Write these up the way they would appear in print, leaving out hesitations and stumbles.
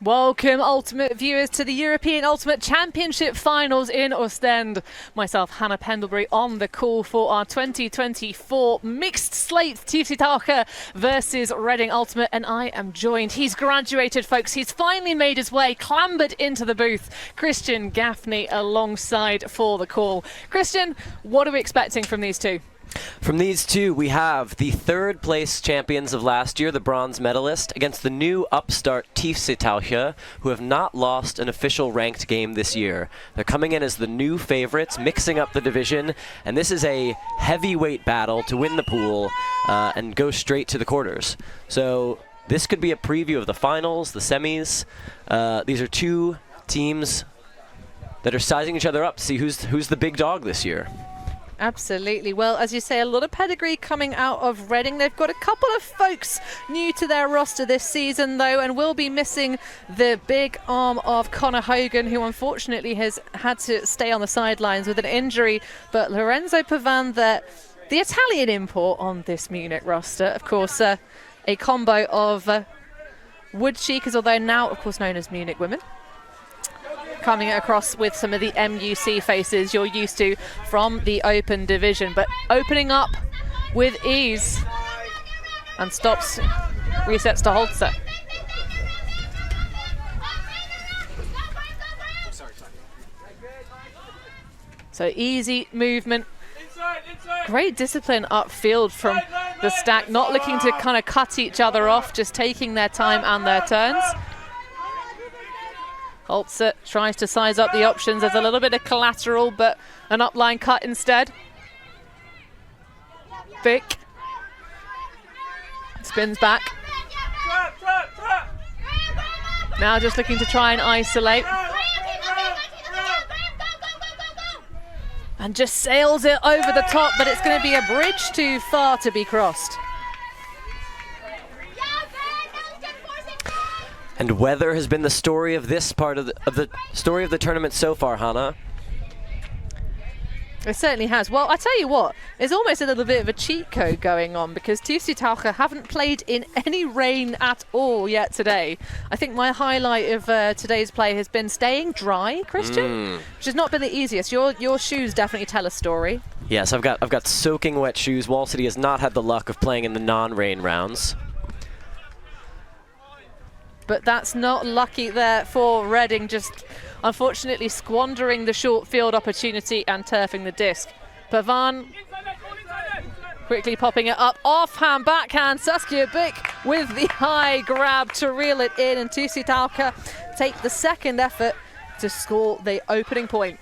Welcome, Ultimate viewers, to the European Ultimate Championship Finals in Oostende. Myself, Hannah Pendlebury, on the call for our 2024 mixed slate Tiefseetaucher versus Reading Ultimate, and I am joined. He's graduated, folks. He's finally made his way, clambered into the booth. Christian Gaffney alongside for the call. Christian, what are we expecting from these two? From these two, we have the third place champions of last year, the bronze medalist, against the new upstart Tiefseetaucher, who have not lost an official ranked game this year. They're coming in as the new favorites, mixing up the division, and this is a heavyweight battle to win the pool and go straight to the quarters. So this could be a preview of the finals, the semis. These are two teams that are sizing each other up to see who's the big dog this year. Absolutely. Well, as you say, a lot of pedigree coming out of Reading. They've got a couple of folks new to their roster this season, though, and will be missing the big arm of Connor Hogan, who unfortunately has had to stay on the sidelines with an injury. But Lorenzo Pavan, the Italian import on this Munich roster, of course, a combo of Wood Cheekers, although now, of course, known as Munich women, coming across with some of the MUC faces you're used to from the open division, but opening up with ease and stops, resets to Holzer. So easy movement, great discipline upfield from the stack, not looking to kind of cut each other off, just taking their time and their turns. Holzer tries to size up the options. There's a little bit of collateral, but an upline cut instead. Vic spins back. Now just looking to try and isolate. And just sails it over the top, but it's going to be a bridge too far to be crossed. And weather has been the story of this part of the story of the tournament so far, Hannah. It certainly has. Well, I tell you what, there's almost a little bit of a cheat code going on, because Tiefseetaucher haven't played in any rain at all yet today. I think my highlight of today's play has been staying dry, Christian, which has not been the easiest. Your shoes definitely tell a story. Yes, I've got soaking wet shoes. Wall City has not had the luck of playing in the non-rain rounds. But that's not lucky there for Reading, just unfortunately squandering the short field opportunity and turfing the disc. Pavan quickly popping it up, offhand, backhand. Saskia Bick with the high grab to reel it in, and Tiefseetaucher take the second effort to score the opening point.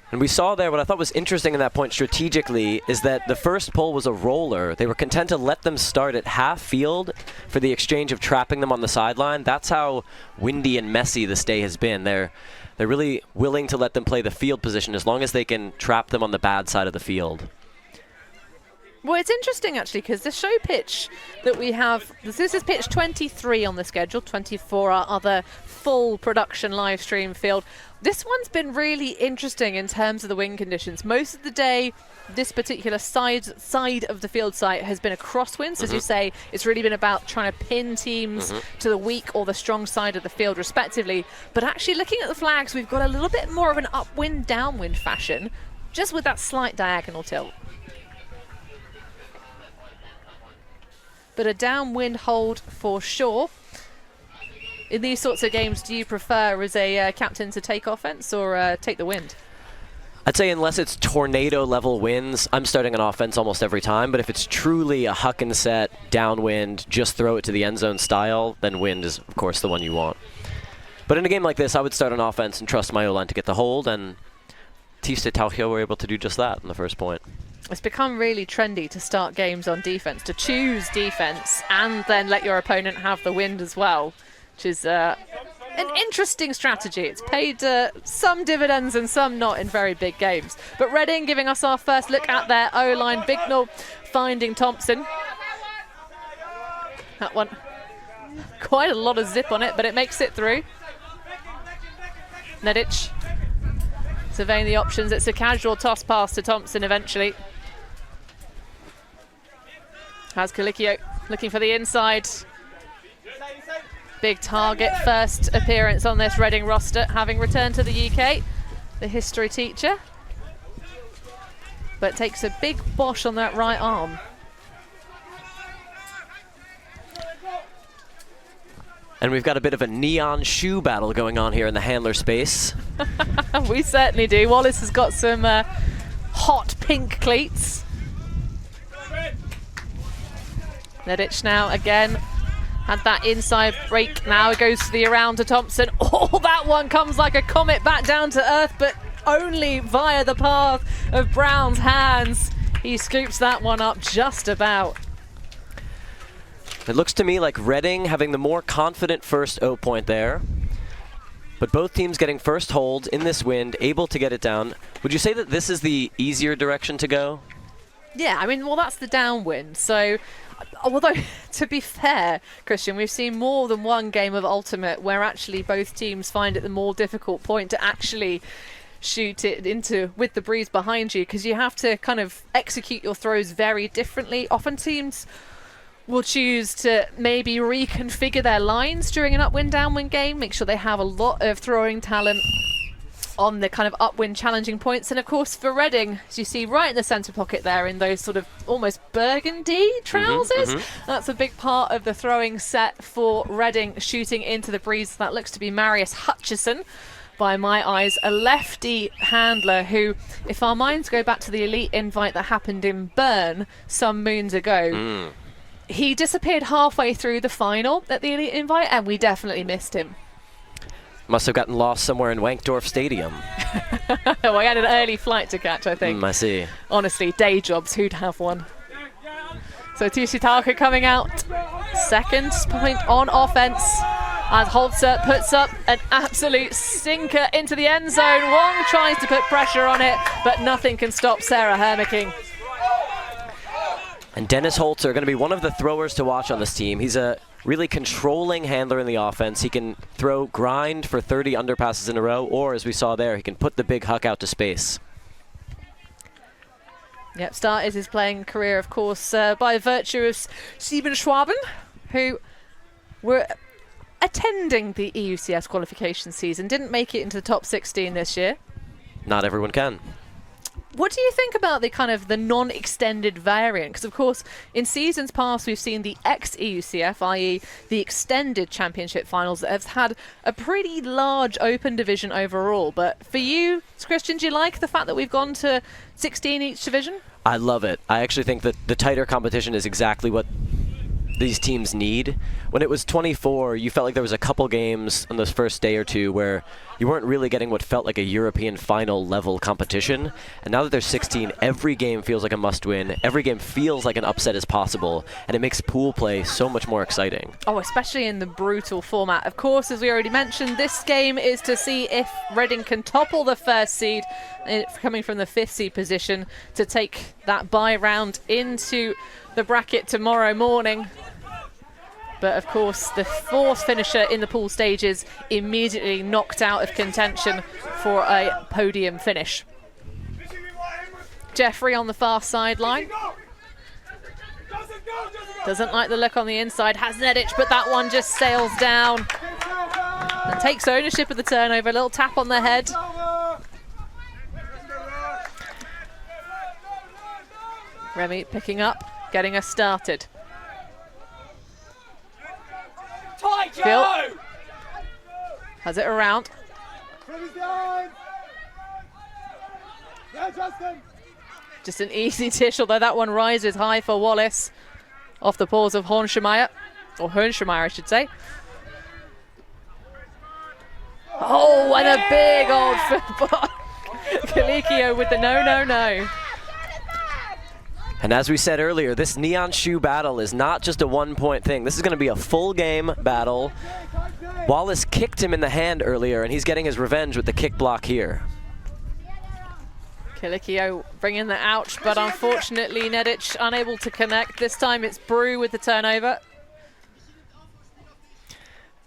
And we saw there what I thought was interesting in that point strategically is that the first pull was a roller. They were content to let them start at half field for the exchange of trapping them on the sideline. That's how windy and messy this day has been. They're really willing to let them play the field position as long as they can trap them on the bad side of the field. Well, it's interesting, actually, because the show pitch that we have, this is pitch 23 on the schedule, 24 our other full production live stream field. This one's been really interesting in terms of the wind conditions. Most of the day, this particular side of the field site has been a crosswind. So as you say, it's really been about trying to pin teams to the weak or the strong side of the field, respectively. But actually, looking at the flags, we've got a little bit more of an upwind, downwind fashion, just with that slight diagonal tilt. But a downwind hold for sure. In these sorts of games, do you prefer as a captain to take offense or take the wind? I'd say unless it's tornado level winds, I'm starting on offense almost every time. But if it's truly a huck and set, downwind, just throw it to the end zone style, then wind is, of course, the one you want. But in a game like this, I would start on offense and trust my O-line to get the hold, and Tiefseetaucher were able to do just that in the first point. It's become really trendy to start games on defense, to choose defense and then let your opponent have the wind as well, which is an interesting strategy. It's paid some dividends and some not in very big games. But Reading giving us our first look at their O-line. Bignell finding Thompson. That one, quite a lot of zip on it, but it makes it through. Nedic surveying the options. It's a casual toss pass to Thompson eventually. Has Kalikio looking for the inside. Big target, first appearance on this Reading roster, having returned to the UK, the history teacher. But takes a big bosh on that right arm. And we've got a bit of a neon shoe battle going on here in the handler space. We certainly do. Wallace has got some hot pink cleats. Nedic now again had that inside break. Now it goes to the around to Thompson. Oh, that one comes like a comet back down to earth, but only via the path of Brown's hands. He scoops that one up just about. It looks to me like Reading having the more confident first O point there. But both teams getting first hold in this wind, able to get it down. Would you say that this is the easier direction to go? Yeah, I mean, well, that's the downwind. So, although, to be fair, Christian, we've seen more than one game of Ultimate where actually both teams find it the more difficult point to actually shoot it into with the breeze behind you, because you have to kind of execute your throws very differently. Often teams will choose to maybe reconfigure their lines during an upwind downwind game, make sure they have a lot of throwing talent on the kind of upwind challenging points. And of course for Reading, as you see right in the centre pocket there in those sort of almost burgundy trousers, that's a big part of the throwing set for Reading, shooting into the breeze. That looks to be Marius Hutchison, by my eyes, a lefty handler who, if our minds go back to the elite invite that happened in Bern some moons ago, he disappeared halfway through the final at the elite invite and we definitely missed him. Must have gotten lost somewhere in Wankdorf Stadium. Well, I had an early flight to catch, I think. I see. Honestly, day jobs, who'd have one? So Tiefseetaucher coming out, second point on offense, as Holzer puts up an absolute sinker into the end zone. Wong tries to put pressure on it, but nothing can stop Sarah Hermicking. And Dennis Holzer going to be one of the throwers to watch on this team. He's a really controlling handler in the offense. He can throw grind for 30 underpasses in a row, or as we saw there, he can put the big huck out to space. Yep, started his playing career, of course, by virtue of Sieben Schwaben, who were attending the EUCF qualification season, didn't make it into the top 16 this year. Not everyone can. What do you think about the kind of the non-extended variant? Because of course, in seasons past, we've seen the ex-EUCF, i.e. the extended championship finals that have had a pretty large open division overall. But for you, Christian, do you like the fact that we've gone to 16 each division? I love it. I actually think that the tighter competition is exactly what these teams need. When it was 24, you felt like there was a couple games on those first day or two where you weren't really getting what felt like a European final level competition. And now that there's 16, every game feels like a must-win. Every game feels like an upset is possible, and it makes pool play so much more exciting. Oh, especially in the brutal format. Of course, as we already mentioned, this game is to see if Reading can topple the first seed, coming from the 5th seed position, to take that bye round into the bracket tomorrow morning. But of course, the 4th finisher in the pool stages immediately knocked out of contention for a podium finish. Jeffrey on the far sideline. Doesn't like the look on the inside. Has Nedic, but that one just sails down and takes ownership of the turnover. A little tap on the head. Remy picking up, getting us started. Phil has it around. Just an easy tish, although that one rises high for Wallace off the paws of Hornschemeier, or Hernschemeier I should say. Oh, and a big old football. Kalikio with the no. And as we said earlier, this neon shoe battle is not just a one-point thing. This is going to be a full game battle. Wallace kicked him in the hand earlier, and he's getting his revenge with the kick block here. Kalikio bringing the ouch, but unfortunately Nedic unable to connect. This time it's Brew with the turnover.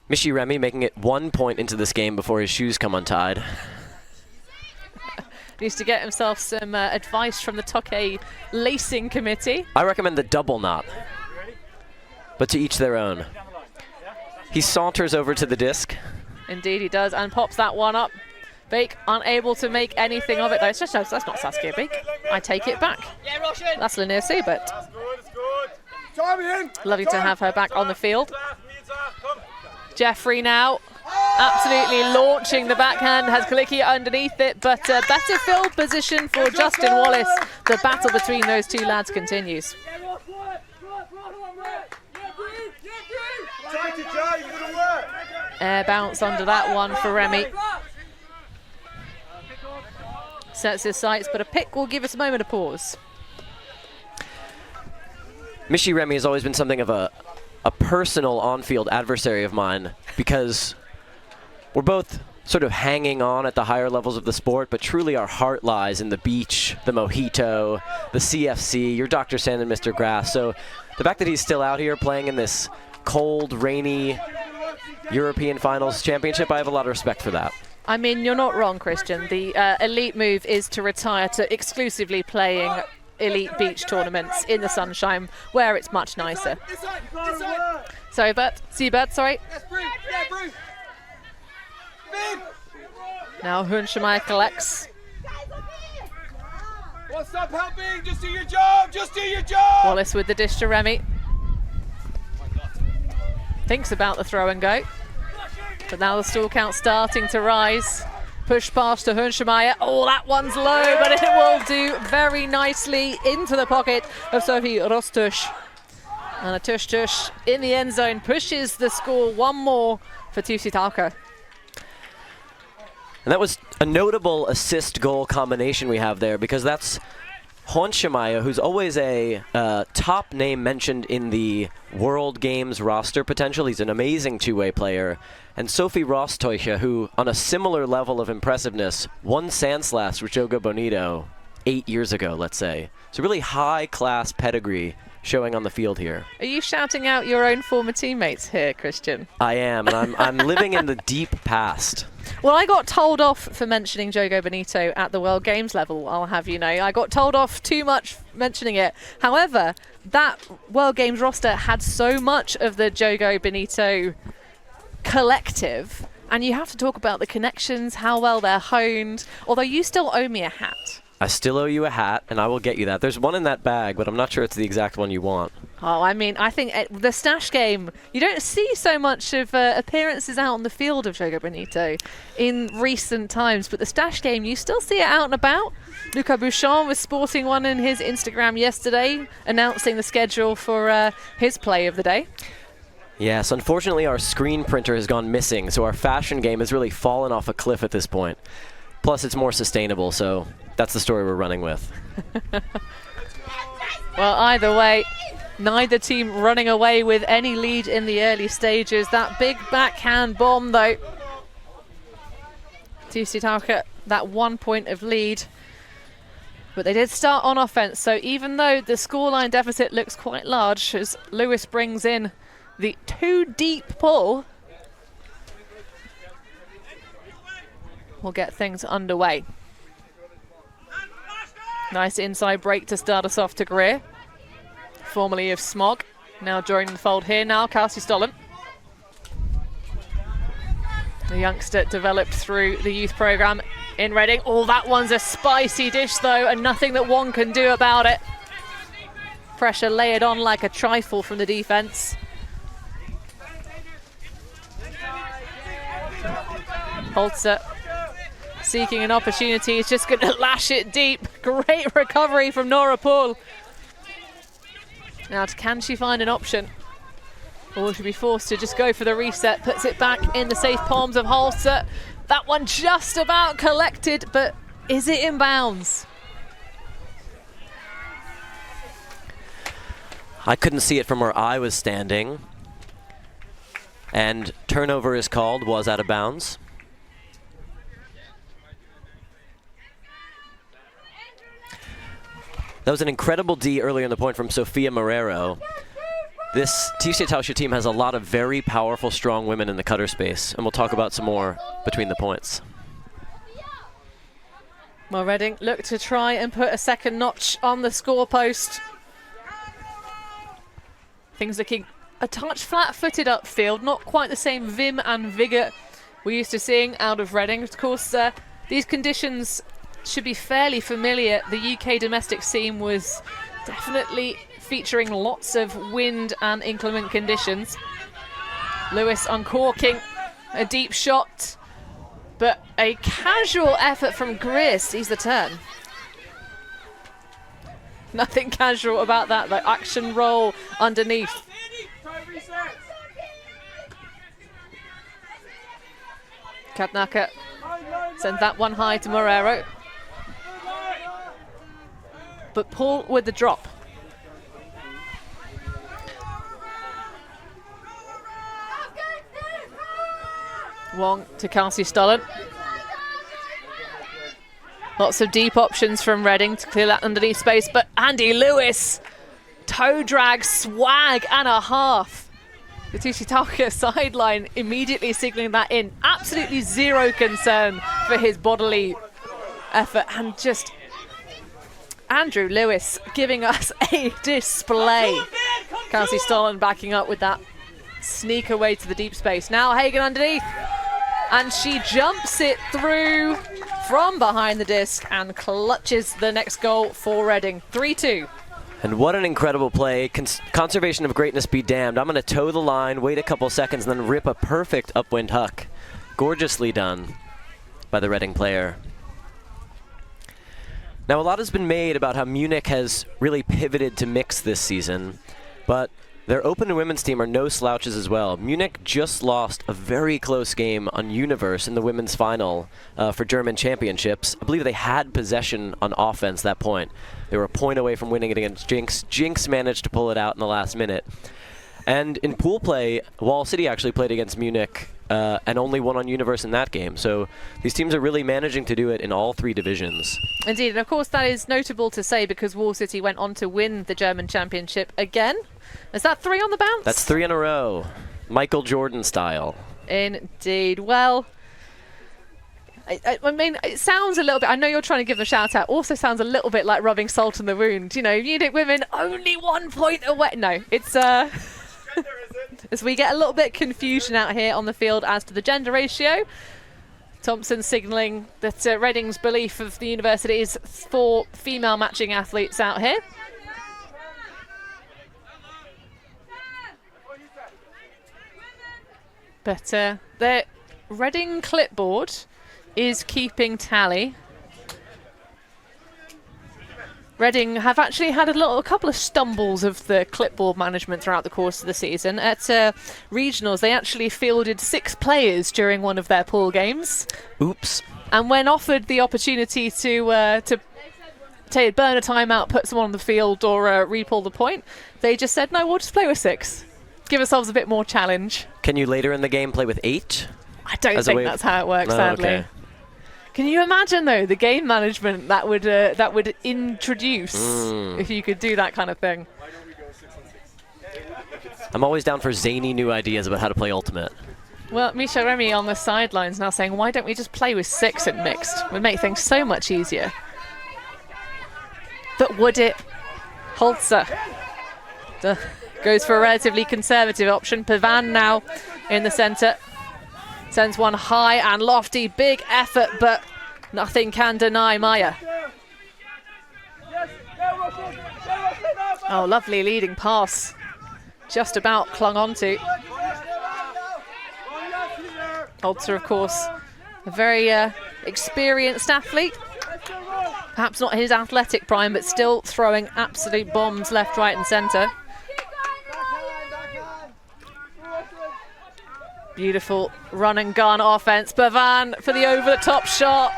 Michi Remy making it 1 point into this game before his shoes come untied. Needs to get himself some advice from the Tokay lacing committee. I recommend the double knot, but to each their own. He saunters over to the disc. Indeed he does, and pops that one up. Bake unable to make anything of it though. That's not Saskia Bake. I take it back. That's Linnea Sept. Lovely to have her back on the field. Jeffrey now absolutely launching the backhand, has Kalicki underneath it, but a better field position for Justin Wallace. The battle between those two lads continues. Air bounce under that one for Remy. Sets his sights, but a pick will give us a moment of pause. Michi Remy has always been something of a personal on-field adversary of mine because we're both sort of hanging on at the higher levels of the sport, but truly our heart lies in the beach, the mojito, the CFC, your Dr. Sand and Mr. Grass. So the fact that he's still out here playing in this cold, rainy European Finals Championship, I have a lot of respect for that. I mean, you're not wrong, Christian. The elite move is to retire to exclusively playing elite beach tournaments in the sunshine, where it's much nicer. Sorry, Seabird, sorry. Now Hunschmeier collects. What's up, helping? Just do your job! Just do your job! Wallace with the dish to Remy. Thinks about the throw and go. But now the stall count starting to rise. Push pass to Hunschmeier. Oh, that one's low, but it will do very nicely into the pocket of Sophie Rostush. And a tush-tush in the end zone pushes the score one more for Tiefseetaucher. And that was a notable assist-goal combination we have there, because that's Hunschmeier, who's always a top name mentioned in the World Games roster potential. He's an amazing two-way player. And Sophie Rostoiche, who, on a similar level of impressiveness, won Sand Slash with Jogo Bonito 8 years ago, let's say. So really high-class pedigree showing on the field here. Are you shouting out your own former teammates here, Christian? I am, and I'm living in the deep past. Well, I got told off for mentioning Jogo Bonito at the World Games level, I'll have you know. I got told off too much mentioning it. However, that World Games roster had so much of the Jogo Bonito collective, and you have to talk about the connections, how well they're honed, although you still owe me a hat. I still owe you a hat, and I will get you that. There's one in that bag, but I'm not sure it's the exact one you want. Oh, I mean, I think the Stash game, you don't see so much of appearances out on the field of Jogo Bonito in recent times, but the Stash game, you still see it out and about. Luca Bouchon was sporting one in his Instagram yesterday, announcing the schedule for his play of the day. Yes, unfortunately our screen printer has gone missing, so our fashion game has really fallen off a cliff at this point. Plus, it's more sustainable, so that's the story we're running with. Well, either way, neither team running away with any lead in the early stages. That big backhand bomb, though. Tiefseetaucher, that 1 point of lead. But they did start on offense, so even though the scoreline deficit looks quite large, as Lewis brings in the too deep pull, we'll get things underway. Nice inside break to start us off to Greer, formerly of Smog. Now joining the fold here now, Kelsey Stollen. The youngster developed through the youth program in Reading. Oh, that one's a spicy dish though, and nothing that one can do about it. Pressure layered on like a trifle from the defense. Holzer seeking an opportunity, is just going to lash it deep. Great recovery from Nora Paul. Now, can she find an option? Or will she be forced to just go for the reset? Puts it back in the safe palms of Holzer. That one just about collected, but is it in bounds? I couldn't see it from where I was standing. And turnover is called, was out of bounds. That was an incredible D earlier in the point from Sofia Marrero. This Tiefseetaucher team has a lot of very powerful, strong women in the cutter space, and we'll talk about some more between the points. Well, Reading look to try and put a second notch on the score post. Things looking a touch flat-footed upfield, not quite the same vim and vigour we're used to seeing out of Reading. Of course, these conditions should be fairly familiar. The UK domestic scene was definitely featuring lots of wind and inclement conditions. Lewis uncorking a deep shot, but a casual effort from Greer sees the turn. Nothing casual about that, the action roll underneath. Kadnaka sends that one high to Morero. But Paul with the drop. Wong to Kelsey Stollen. Lots of deep options from Reading to clear that underneath space, but Andy Lewis, toe drag, swag and a half. The Tiefseetaucher sideline immediately signalling that in. Absolutely zero concern for his bodily effort, and just Andrew Lewis giving us a display. Kelsey Stollen backing up with that sneak away to the deep space. Now Hagen underneath, and she jumps it through from behind the disc and clutches the next goal for Reading. 3-2. And what an incredible play. Conservation of greatness be damned. I'm going to toe the line, wait a couple seconds, and then rip a perfect upwind huck. Gorgeously done by the Reading player. Now, a lot has been made about how Munich has really pivoted to mix this season, but their open and women's team are no slouches as well. Munich just lost a very close game on Universe in the women's final for German championships. I believe they had possession on offense that point. They were a point away from winning it against Jinx. Jinx managed to pull it out in the last minute. And in pool play, Wall City actually played against Munich and only won on Universe in that game. So these teams are really managing to do it in all three divisions. Indeed, and of course that is notable to say because Wall City went on to win the German championship again. Is that 3 on the bounce? That's 3 in a row. Michael Jordan style. Indeed. Well, I mean, it sounds a little bit, I know you're trying to give them a shout out, also sounds a little bit like rubbing salt in the wound. You know, Munich women only 1 point away. No, it's as we get a little bit confusion out here on the field as to the gender ratio. Thompson signalling that Reading's belief of the university is 4 female matching athletes out here. But the Reading clipboard is keeping tally. Reading have actually had a couple of stumbles of the clipboard management throughout the course of the season. At regionals, they actually fielded 6 players during one of their pool games. Oops. And when offered the opportunity to burn a timeout, put someone on the field, or re-pull the point, they just said, no, we'll just play with 6. Give ourselves a bit more challenge. Can you later in the game play with 8? I don't think that's how it works, sadly. Okay. Can you imagine, though, the game management that would introduce if you could do that kind of thing? I'm always down for zany new ideas about how to play Ultimate. Well, Michel Remy on the sidelines now saying, why don't we just play with 6 in mixed? It would make things so much easier. But would it? Holzer goes for a relatively conservative option. Pavan now in the centre. Sends one high and lofty. Big effort, but nothing can deny Maya. Oh, lovely leading pass. Just about clung onto. Holzer, of course, a very experienced athlete. Perhaps not his athletic prime, but still throwing absolute bombs left, right and centre. Beautiful run and gun offense. Pavan for the over-the-top shot.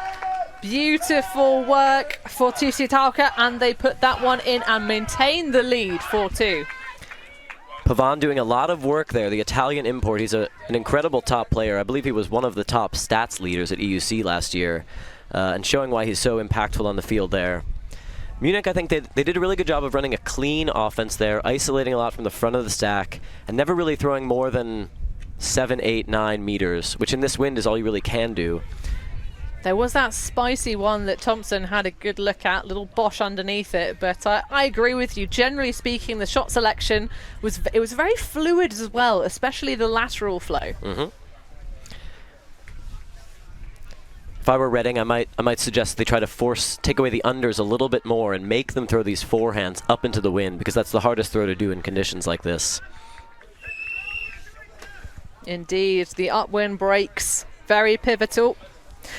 Beautiful work for Tiefseetaucher, and they put that one in and maintain the lead 4-2. Pavan doing a lot of work there, the Italian import. He's an incredible top player. I believe he was one of the top stats leaders at EUC last year, and showing why he's so impactful on the field there. Munich, I think they did a really good job of running a clean offense there, isolating a lot from the front of the stack, and never really throwing more than 7, 8, 9 meters, which in this wind is all you really can do. There was that spicy one that Thompson had a good look at, little Bosch underneath it, but I agree with you. Generally speaking, the shot selection was very fluid as well, especially the lateral flow. If I were Reading, I might suggest they try to take away the unders a little bit more and make them throw these forehands up into the wind, because that's the hardest throw to do in conditions like this. Indeed, the upwind breaks, very pivotal.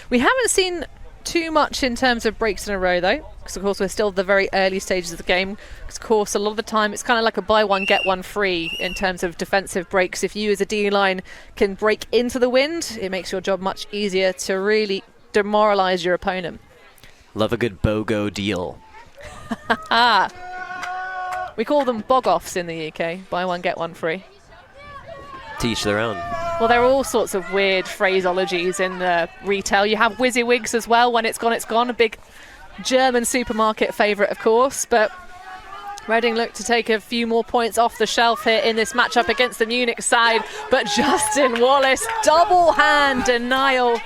We haven't seen too much in terms of breaks in a row though, because of course we're still at the very early stages of the game. Because of course a lot of the time it's kind of like a buy one get one free in terms of defensive breaks. If you as a D-line can break into the wind, it makes your job much easier to really demoralize your opponent. Love a good BOGO deal. We call them bog-offs in the UK, buy one get one free. To each their own. Well, there are all sorts of weird phraseologies in retail. You have WYSIWYGs as well. When it's gone, it's gone. A big German supermarket favourite, of course. But Reading look to take a few more points off the shelf here in this matchup against the Munich side. But Justin Wallace, double hand denial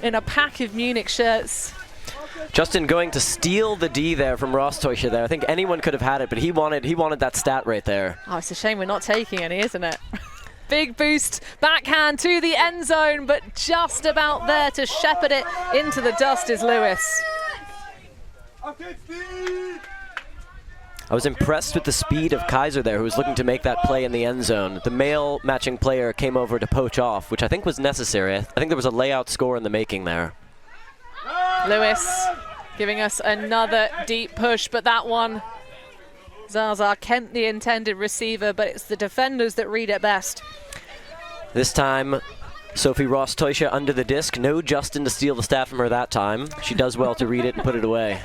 in a pack of Munich shirts. Justin going to steal the D there from Rostoischer there. I think anyone could have had it, but he wanted that stat right there. Oh, it's a shame we're not taking any, isn't it? Big boost, backhand to the end zone, but just about there to shepherd it into the dust is Lewis. I was impressed with the speed of Kaiser there, who was looking to make that play in the end zone. The male matching player came over to poach off, which I think was necessary. I think there was a layout score in the making there. Lewis giving us another deep push, but that one, Zaza Kent the intended receiver, but it's the defenders that read it best. This time, Sophie Rostoischer under the disc. No Justin to steal the stat from her that time. She does well to read it and put it away.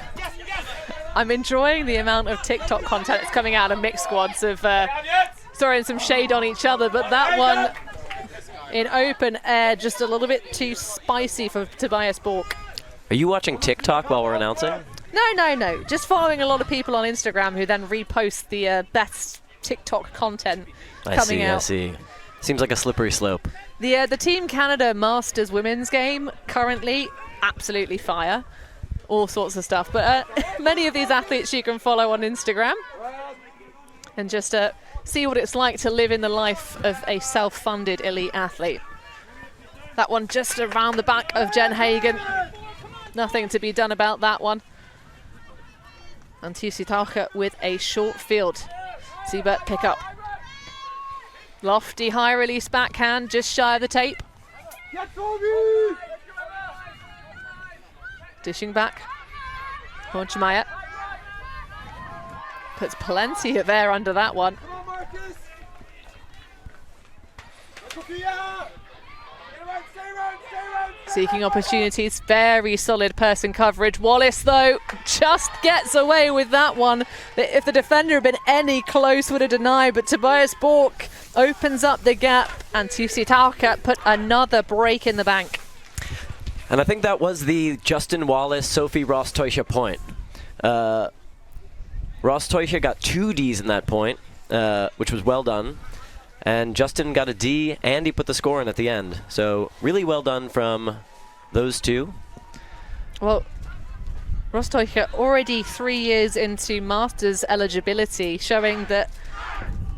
I'm enjoying the amount of TikTok content that's coming out of mixed squads of throwing some shade on each other, but that one in open air, just a little bit too spicy for Tobias Bork. Are you watching TikTok while we're announcing? No. Just following a lot of people on Instagram who then repost the best TikTok content coming out. I see. Seems like a slippery slope. The Team Canada Masters women's game currently absolutely fire. All sorts of stuff. But many of these athletes you can follow on Instagram and just see what it's like to live in the life of a self-funded elite athlete. That one just around the back of Jen Hagen. Nothing to be done about that one. And Tiefseetaucher with a short field. Siebert pick up. Lofty high release backhand, just shy of the tape. Dishing back. Hornschmeyer puts plenty of air under that one. Seeking opportunities, very solid person coverage. Wallace, though, just gets away with that one. If the defender had been any close, would have denied, but Tobias Bork opens up the gap, and Tiefseetaucher put another break in the bank. And I think that was the Justin Wallace, Sophie Rostoischer point. Rostoischer got 2 Ds in that point, which was well done. And Justin got a D, and he put the score in at the end. So really well done from those two. Well, Rostoischer already 3 years into Masters eligibility, showing that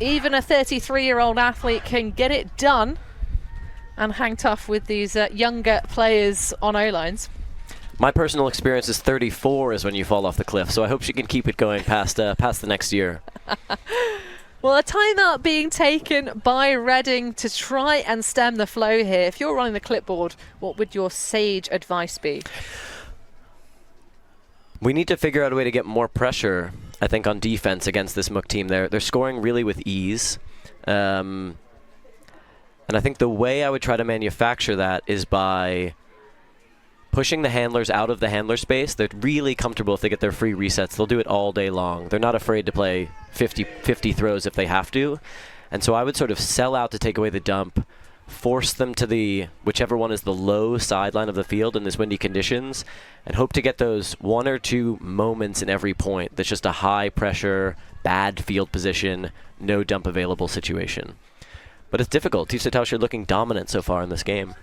even a 33-year-old athlete can get it done and hang tough with these younger players on O-lines. My personal experience is 34 is when you fall off the cliff, so I hope she can keep it going past the next year. Well, a timeout being taken by Reading to try and stem the flow here. If you're running the clipboard, what would your sage advice be? We need to figure out a way to get more pressure, I think, on defense against this Mook team. They're scoring really with ease. And I think the way I would try to manufacture that is by pushing the handlers out of the handler space. They're really comfortable if they get their free resets. They'll do it all day long. They're not afraid to play 50 throws if they have to. And so I would sort of sell out to take away the dump, force them to the whichever one is the low sideline of the field in this windy conditions, and hope to get those 1 or 2 moments in every point that's just a high pressure, bad field position, no dump available situation. But it's difficult. Tiefseetaucher looking dominant so far in this game.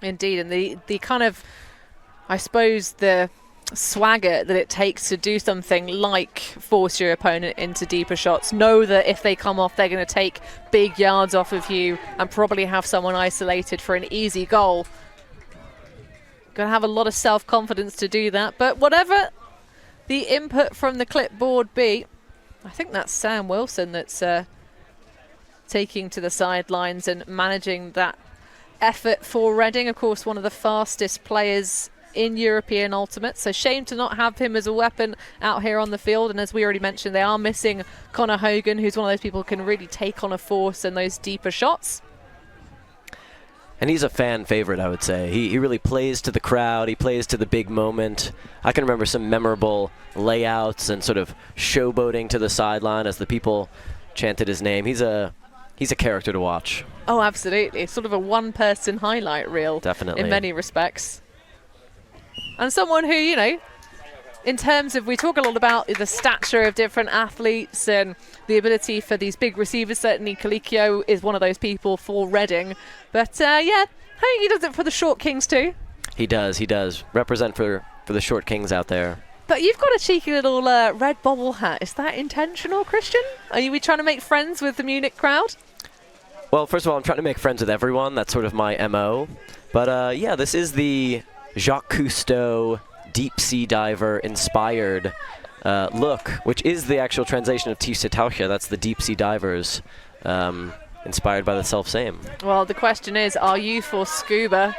Indeed, and the kind of, I suppose, the swagger that it takes to do something like force your opponent into deeper shots, know that if they come off, they're going to take big yards off of you and probably have someone isolated for an easy goal. Going to have a lot of self-confidence to do that, but whatever the input from the clipboard be, I think that's Sam Wilson that's taking to the sidelines and managing that effort for Reading. Of course, one of the fastest players in European Ultimate, so shame to not have him as a weapon out here on the field. And as we already mentioned, they are missing Connor Hogan, who's one of those people who can really take on a force and those deeper shots. And he's a fan favorite, I would say. He really plays to the crowd. He plays to the big moment. I can remember some memorable layouts and sort of showboating to the sideline as the people chanted his name. He's a character to watch. Oh, absolutely. Sort of a one-person highlight reel. Definitely. In many respects. And someone who, you know, in terms of, we talk a lot about the stature of different athletes and the ability for these big receivers. Certainly Colicchio is one of those people for Reading. But yeah, I think he does it for the Short Kings too. He does. Represent for the Short Kings out there. But you've got a cheeky little red bobble hat. Is that intentional, Christian? Are you trying to make friends with the Munich crowd? Well, first of all, I'm trying to make friends with everyone. That's sort of my MO. But yeah, this is the Jacques Cousteau deep sea diver inspired look, which is the actual translation of Tiefseetaucher. That's the deep sea divers, inspired by the self-same. Well, the question is, are you for scuba?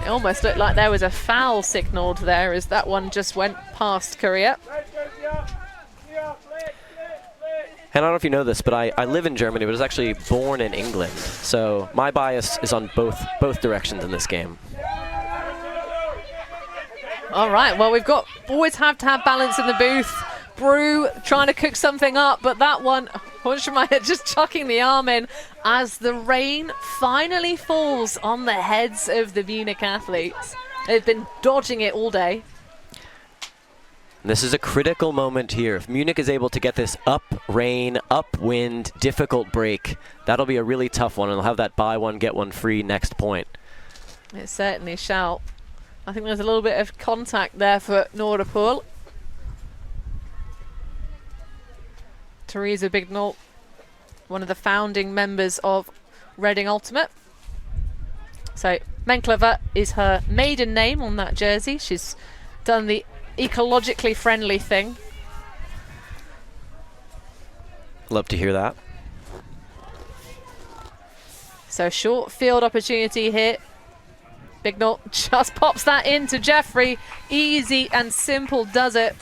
It almost looked like there was a foul signalled there as that one just went past Korea. And I don't know if you know this, but I live in Germany, but I was actually born in England. So my bias is on both directions in this game. All right, well, we've always have to have balance in the booth. Brew trying to cook something up, but that one, Hunschmeier just chucking the arm in as the rain finally falls on the heads of the Munich athletes. They've been dodging it all day. This is a critical moment here. If Munich is able to get this rain, upwind, difficult break, that'll be a really tough one, and they'll have that buy one, get one free next point. It certainly shall. I think there's a little bit of contact there for Norderpool. Theresa Bignall, one of the founding members of Reading Ultimate. So Menklever is her maiden name on that jersey. She's done the ecologically friendly thing. Love to hear that. So short field opportunity here. Bignall just pops that into Jeffrey. Easy and simple does it.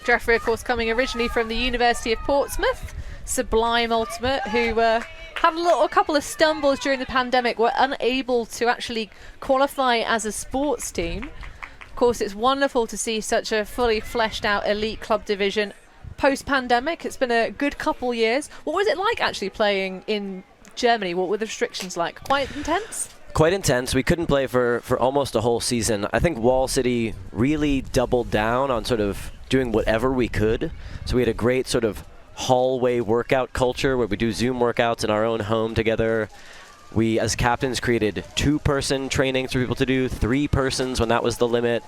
Jeffrey, of course, coming originally from the University of Portsmouth. Sublime Ultimate, who had a couple of stumbles during the pandemic, were unable to actually qualify as a sports team. Of course, it's wonderful to see such a fully fleshed out elite club division post-pandemic. It's been a good couple years. What was it like actually playing in Germany? What were the restrictions like? Quite intense? Quite intense. We couldn't play for almost a whole season. I think Wall City really doubled down on sort of doing whatever we could. So we had a great sort of hallway workout culture where we do Zoom workouts in our own home together. We, as captains, created 2-person trainings for people to do, 3 persons when that was the limit,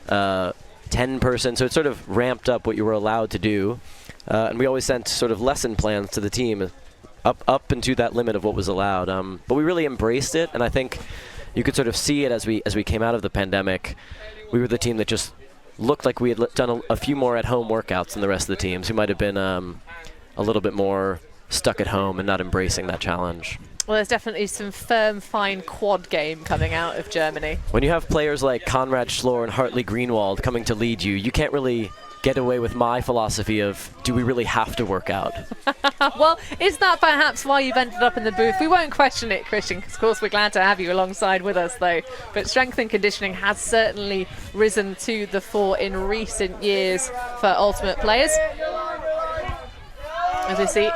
10-person. So it sort of ramped up what you were allowed to do. And we always sent sort of lesson plans to the team up into that limit of what was allowed. But we really embraced it, and I think you could sort of see it as we came out of the pandemic. We were the team that just looked like we had done a few more at-home workouts than the rest of the teams who might have been a little bit more stuck at home and not embracing that challenge. Well, there's definitely some firm, fine quad game coming out of Germany. When you have players like Konrad Schloor and Hartley Greenwald coming to lead you, you can't really get away with my philosophy of, do we really have to work out? Well, is that perhaps why you've ended up in the booth? We won't question it, Christian, because of course we're glad to have you alongside with us, though. But strength and conditioning has certainly risen to the fore in recent years for Ultimate players. As we see,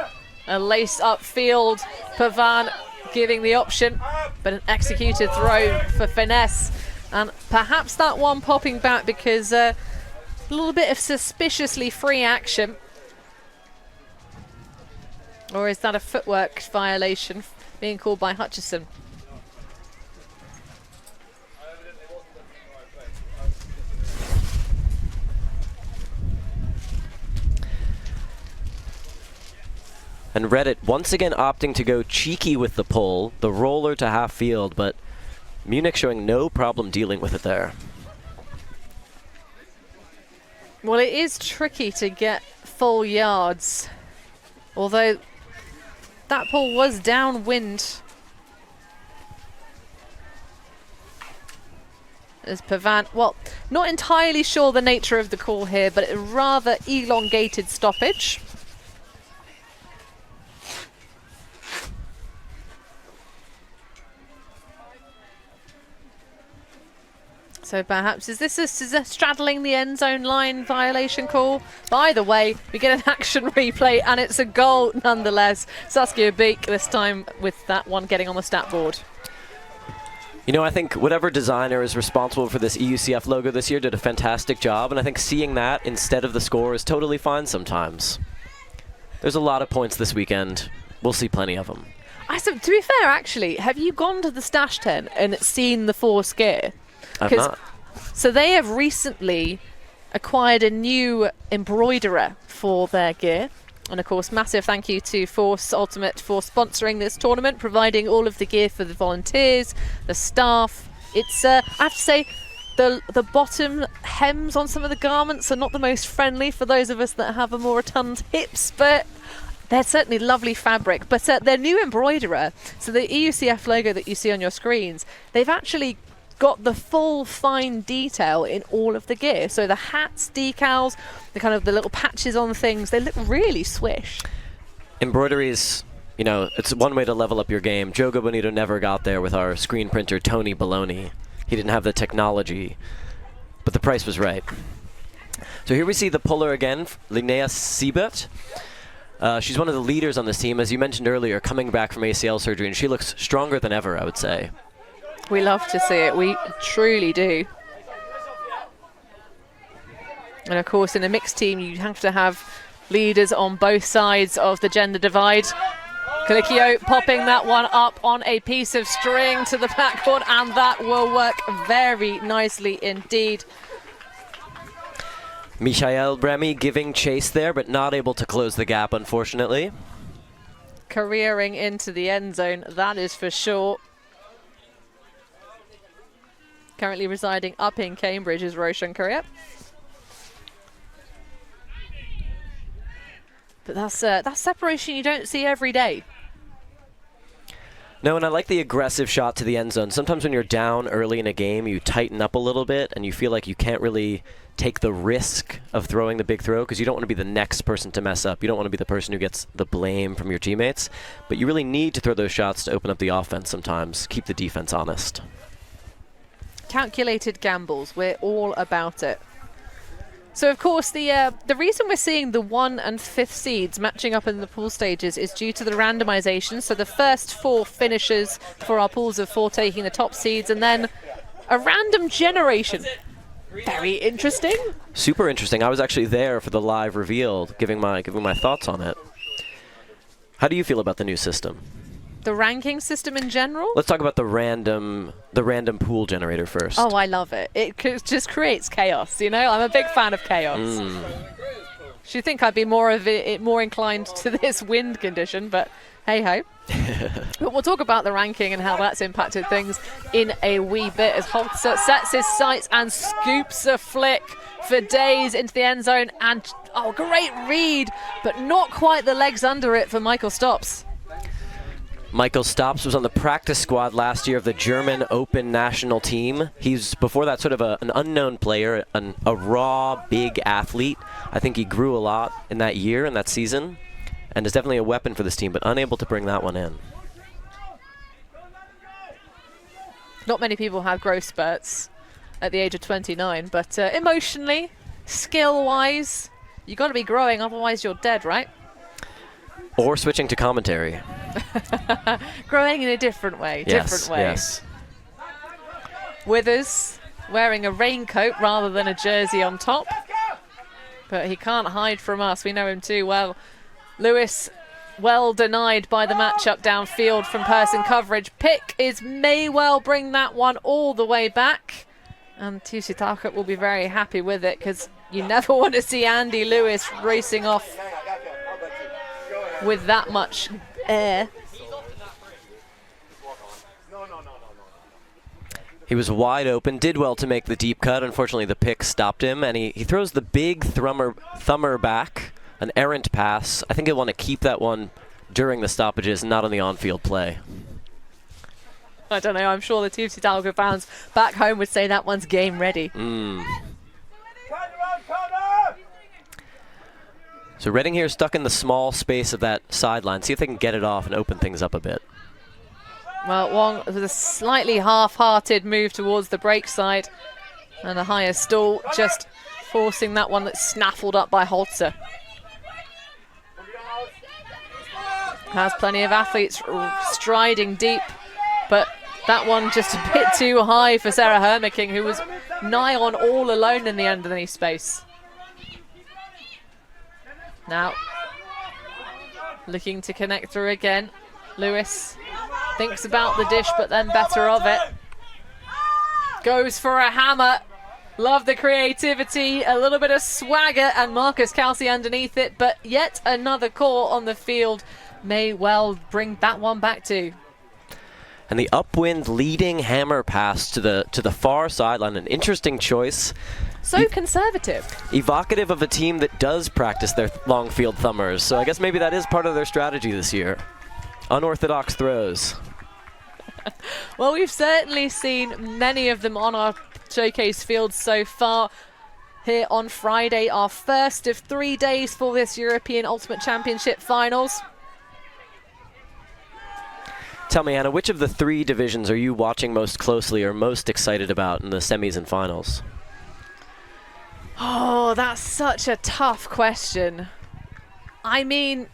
a lace upfield, Pavan giving the option, but an executed throw for finesse. And perhaps that one popping back because a little bit of suspiciously free action. Or is that a footwork violation being called by Hutchison? And Reddit once again opting to go cheeky with the pull, the roller to half field, but Munich showing no problem dealing with it there. Well, it is tricky to get full yards, although that pull was downwind. As Pavant, well, not entirely sure the nature of the call here, but a rather elongated stoppage. So perhaps, is this a straddling the end zone line violation call? But either way, we get an action replay and it's a goal nonetheless. Saskia Beek this time with that one getting on the stat board. You know, I think whatever designer is responsible for this EUCF logo this year did a fantastic job, and I think seeing that instead of the score is totally fine sometimes. There's a lot of points this weekend. We'll see plenty of them. So, to be fair, actually, have you gone to the stash tent and seen the Force gear? I've not. So they have recently acquired a new embroiderer for their gear. And of course, massive thank you to Force Ultimate for sponsoring this tournament, providing all of the gear for the volunteers, the staff. It's, I have to say, the bottom hems on some of the garments are not the most friendly for those of us that have a more rotund hips, but they're certainly lovely fabric. But their new embroiderer, so the EUCF logo that you see on your screens, they've actually got the full fine detail in all of the gear. So the hats, decals, the kind of the little patches on things, they look really swish. Embroidery is, you know, it's one way to level up your game. Jogo Bonito never got there with our screen printer, Tony Baloney. He didn't have the technology, but the price was right. So here we see the puller again, Linnea Sept. She's one of the leaders on this team, as you mentioned earlier, coming back from ACL surgery, and she looks stronger than ever, I would say. We love to see it. We truly do. And of course, in a mixed team, you have to have leaders on both sides of the gender divide. Kalikio popping that one up on a piece of string to the backboard, and that will work very nicely indeed. Michael Bremy giving chase there, but not able to close the gap, unfortunately. Careering into the end zone, that is for sure. Currently residing up in Cambridge is Roshan Korea. But that's separation you don't see every day. No, and I like the aggressive shot to the end zone. Sometimes when you're down early in a game, you tighten up a little bit and you feel like you can't really take the risk of throwing the big throw because you don't want to be the next person to mess up. You don't want to be the person who gets the blame from your teammates. But you really need to throw those shots to open up the offense sometimes, keep the defense honest. Calculated gambles, we're all about it. So of course the reason we're seeing the 1 and 5th seeds matching up in the pool stages is due to the randomization. So the first 4 finishers for our pools of 4 taking the top seeds, and then a random generation. Very interesting. Super interesting. I was actually there for the live reveal, giving my thoughts on it. How do you feel about the new system? The ranking system in general? Let's talk about the random pool generator first. Oh, I love it. It just creates chaos, you know? I'm a big fan of chaos. Should think I'd be more inclined to this wind condition, but hey-ho. But we'll talk about the ranking and how that's impacted things in a wee bit as Holzer sets his sights and scoops a flick for days into the end zone. And, oh, great read, but not quite the legs under it for Michael Stops. Michael Stops was on the practice squad last year of the German Open national team. He's, before that, sort of an unknown player, a raw, big athlete. I think he grew a lot in that year, in that season, and is definitely a weapon for this team, but unable to bring that one in. Not many people have growth spurts at the age of 29, but emotionally, skill-wise, you got to be growing, otherwise you're dead, right? Or switching to commentary. Growing in a different way. Yes. Withers wearing a raincoat rather than a jersey on top. But he can't hide from us. We know him too well. Lewis, well denied by the matchup downfield from person coverage. Pick may well bring that one all the way back. And Tiefseetaucher will be very happy with it because you never want to see Andy Lewis racing off with that much air. He was wide open, did well to make the deep cut. Unfortunately, the pick stopped him, and he throws the big thumber back, an errant pass. I think he'll want to keep that one during the stoppages, not on the on-field play. I don't know, I'm sure the Tiefseetaucher fans back home would say that one's game ready. So Reading here stuck in the small space of that sideline. See if they can get it off and open things up a bit. Well, Wong with a slightly half-hearted move towards the break side, and a higher stall just forcing that one that's snaffled up by Holzer. Has plenty of athletes striding deep, but that one just a bit too high for Sarah Hermiking, who was nigh on all alone in the underneath space. Now, looking to connect through again. Lewis thinks about the dish, but then better of it. Goes for a hammer. Love the creativity, a little bit of swagger, and Marcus Kelsey underneath it, but yet another call on the field may well bring that one back too. And the upwind leading hammer pass to the far sideline, an interesting choice. So conservative. Evocative of a team that does practice their long field thumbers, so I guess maybe that is part of their strategy this year. Unorthodox throws. Well, we've certainly seen many of them on our showcase field so far. Here on Friday, our first of 3 days for this European Ultimate Championship finals. Tell me, Anna, which of the 3 divisions are you watching most closely or most excited about in the semis and finals? Oh, that's such a tough question. I mean,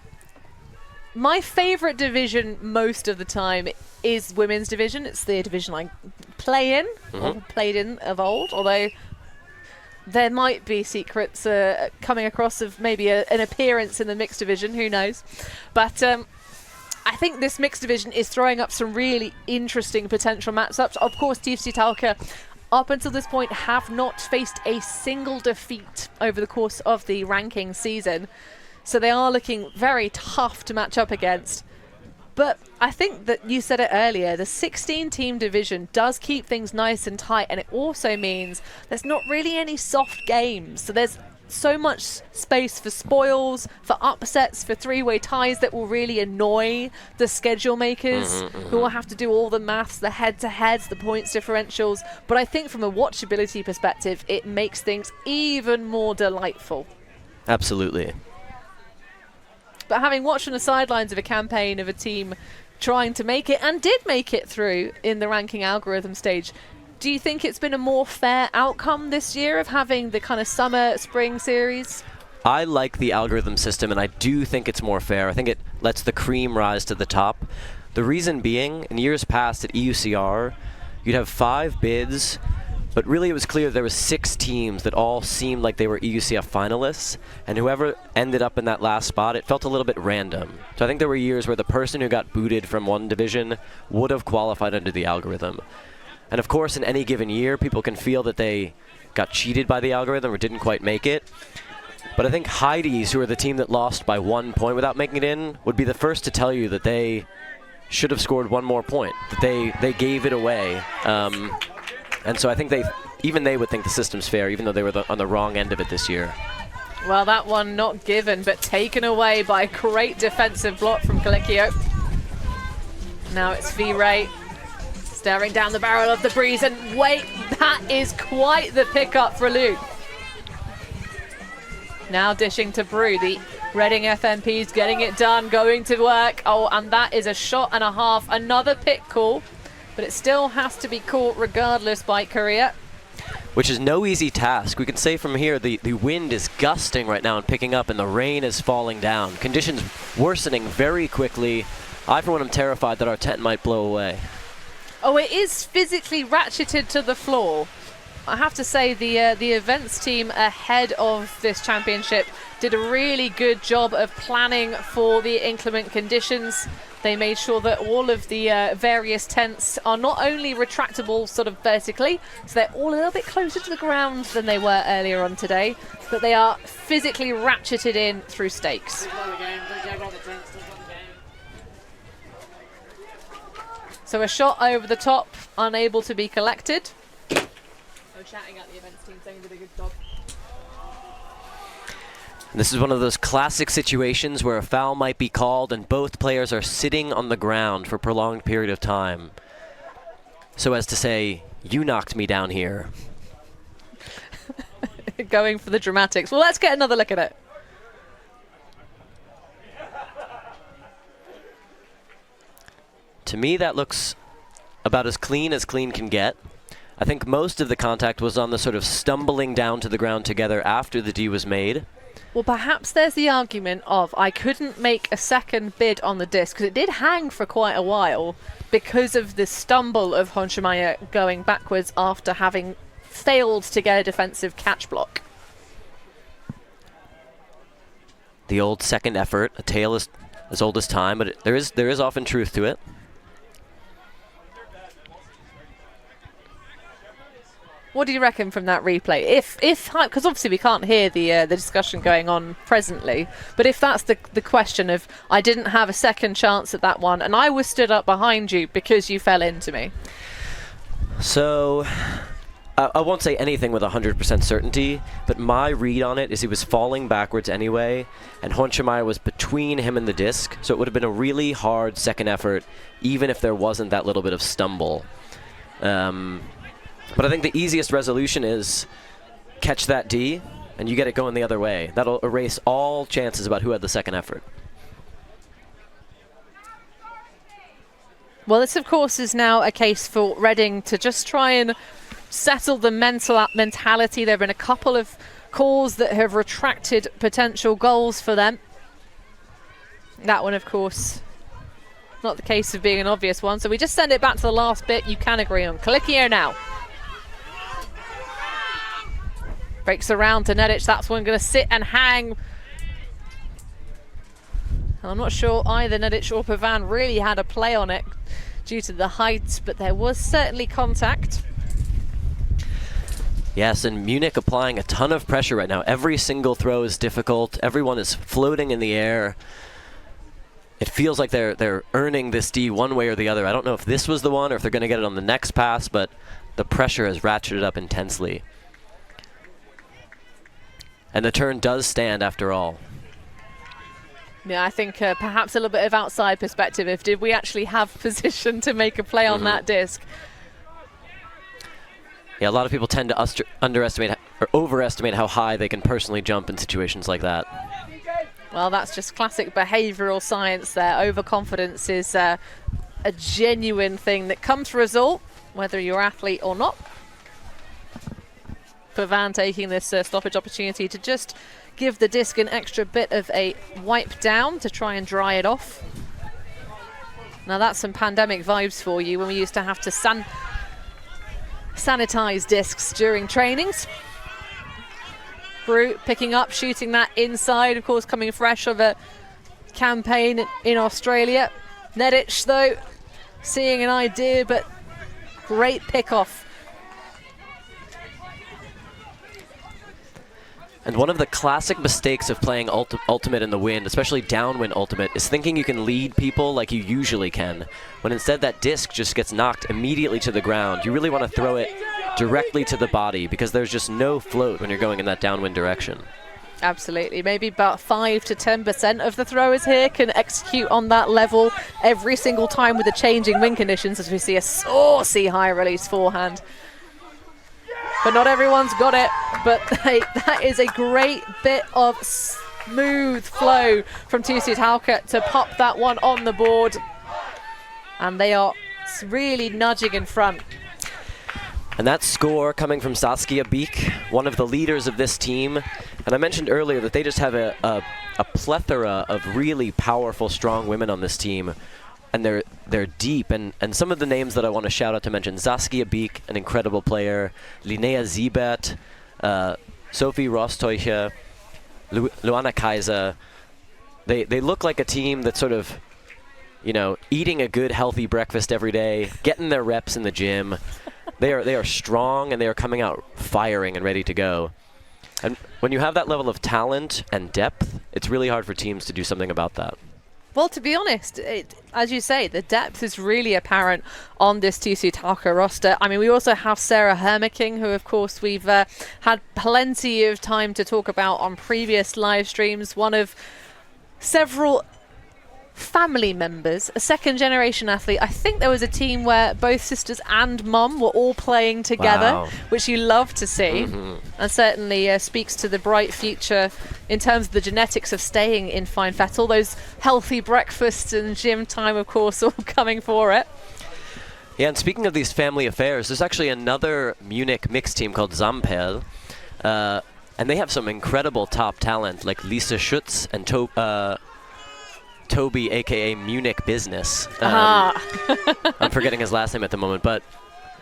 my favorite division most of the time is women's division. It's the division I play in, or played in of old, although there might be secrets coming across of maybe an appearance in the mixed division, who knows. But I think this mixed division is throwing up some really interesting potential matchups. Of course, Tiefseetaucher, up until this point, have not faced a single defeat over the course of the ranking season. So they are looking very tough to match up against. But I think that you said it earlier, the 16-team division does keep things nice and tight, and it also means there's not really any soft games. So there's so much space for spoils, for upsets, for three-way ties that will really annoy the schedule makers who will have to do all the maths, the head-to-heads, the points differentials. But I think from a watchability perspective, it makes things even more delightful. Absolutely. But having watched on the sidelines of a campaign of a team trying to make it, and did make it through in the ranking algorithm stage, do you think it's been a more fair outcome this year of having the kind of summer-spring series? I like the algorithm system, and I do think it's more fair. I think it lets the cream rise to the top. The reason being, in years past at EUCR, you'd have 5 bids, but really it was clear there was 6 teams that all seemed like they were EUCF finalists, and whoever ended up in that last spot, it felt a little bit random. So I think there were years where the person who got booted from one division would have qualified under the algorithm. And of course, in any given year, people can feel that they got cheated by the algorithm or didn't quite make it. But I think Heidi's, who are the team that lost by 1 point without making it in, would be the first to tell you that they should have scored 1 more point, that they gave it away. And so I think even they would think the system's fair, even though they were on the wrong end of it this year. Well, that one not given, but taken away by a great defensive block from Colicchio. Now it's V-Ray staring down the barrel of the breeze, and wait, that is quite the pickup for Luke. Now dishing to Brew, the Reading FMP's getting it done, going to work. Oh, and that is a shot and a half, another pick call, but it still has to be caught regardless by Korea. Which is no easy task. We can say from here the wind is gusting right now and picking up, and the rain is falling down. Conditions worsening very quickly. I, for one, am terrified that our tent might blow away. Oh, it is physically ratcheted to the floor. I have to say the events team ahead of this championship did a really good job of planning for the inclement conditions. They made sure that all of the various tents are not only retractable sort of vertically, so they're all a little bit closer to the ground than they were earlier on today, but they are physically ratcheted in through stakes. So a shot over the top, unable to be collected. Oh, shouting at the events team saying did a good job. This is one of those classic situations where a foul might be called and both players are sitting on the ground for a prolonged period of time. So as to say, you knocked me down here. Going for the dramatics. Well, let's get another look at it. To me, that looks about as clean can get. I think most of the contact was on the sort of stumbling down to the ground together after the D was made. Well, perhaps there's the argument of I couldn't make a second bid on the disc because it did hang for quite a while because of the stumble of Honchemeier going backwards after having failed to get a defensive catch block. The old second effort, a tale is as old as time, but there is often truth to it. What do you reckon from that replay? If because obviously we can't hear the discussion going on presently, but if that's the question of I didn't have a second chance at that one and I was stood up behind you because you fell into me. So I won't say anything with 100% certainty, but my read on it is he was falling backwards anyway, and Honchemeier was between him and the disc, so it would have been a really hard second effort, even if there wasn't that little bit of stumble. But I think the easiest resolution is catch that D, and you get it going the other way. That'll erase all chances about who had the second effort. Well, this, of course, is now a case for Reading to just try and settle the mentality. There have been a couple of calls that have retracted potential goals for them. That one, of course, not the case of being an obvious one. So we just send it back to the last bit you can agree on. Click here now. Breaks around to Nedic. That's one going to sit and hang. I'm not sure either Nedic or Pavan really had a play on it due to the height, but there was certainly contact. Yes, and Munich applying a ton of pressure right now. Every single throw is difficult. Everyone is floating in the air. It feels like they're earning this D one way or the other. I don't know if this was the one or if they're going to get it on the next pass, but the pressure has ratcheted up intensely. And the turn does stand after all. Yeah, I think perhaps a little bit of outside perspective. If did we actually have position to make a play on that disc? Yeah, a lot of people tend to underestimate or overestimate how high they can personally jump in situations like that. Well, that's just classic behavioural science there. Overconfidence is a genuine thing that comes to result, whether you're athlete or not. Pavan taking this stoppage opportunity to just give the disc an extra bit of a wipe down to try and dry it off. Now that's some pandemic vibes for you when we used to have to sanitize discs during trainings. Brute picking up, shooting that inside, of course coming fresh of a campaign in Australia. Nedic though, seeing an idea, but great pick off. And one of the classic mistakes of playing ultimate in the wind, especially downwind ultimate, is thinking you can lead people like you usually can, when instead that disc just gets knocked immediately to the ground. You really want to throw it directly to the body because there's just no float when you're going in that downwind direction. Absolutely. Maybe about 5 to 10% of the throwers here can execute on that level every single time with the changing wind conditions, as we see a saucy high release forehand. But not everyone's got it. But hey, that is a great bit of smooth flow from Tiefseetaucher to pop that one on the board. And they are really nudging in front. And that score coming from Saskia Beek, one of the leaders of this team. And I mentioned earlier that they just have a plethora of really powerful, strong women on this team. And they're deep, and some of the names that I want to shout out to mention: Saskia Beek, an incredible player; Linnea Siebert, Sophie Rosteucher, Luana Kaiser. They look like a team that's sort of, you know, eating a good, healthy breakfast every day, getting their reps in the gym. They are strong, and they are coming out firing and ready to go. And when you have that level of talent and depth, it's really hard for teams to do something about that. Well, to be honest, as you say, the depth is really apparent on this Tiefseetaucher roster. I mean, we also have Sarah Hermiking, who, of course, we've had plenty of time to talk about on previous live streams. One of several family members, a second-generation athlete. I think there was a team where both sisters and mum were all playing together, Wow. which you love to see, and certainly speaks to the bright future in terms of the genetics of staying in fine fat. All those healthy breakfasts and gym time, of course, all coming for it. Yeah, and speaking of these family affairs, there's actually another Munich mixed team called Zampel, and they have some incredible top talent like Lisa Schutz and Toby, aka Munich Business. I'm forgetting his last name at the moment, but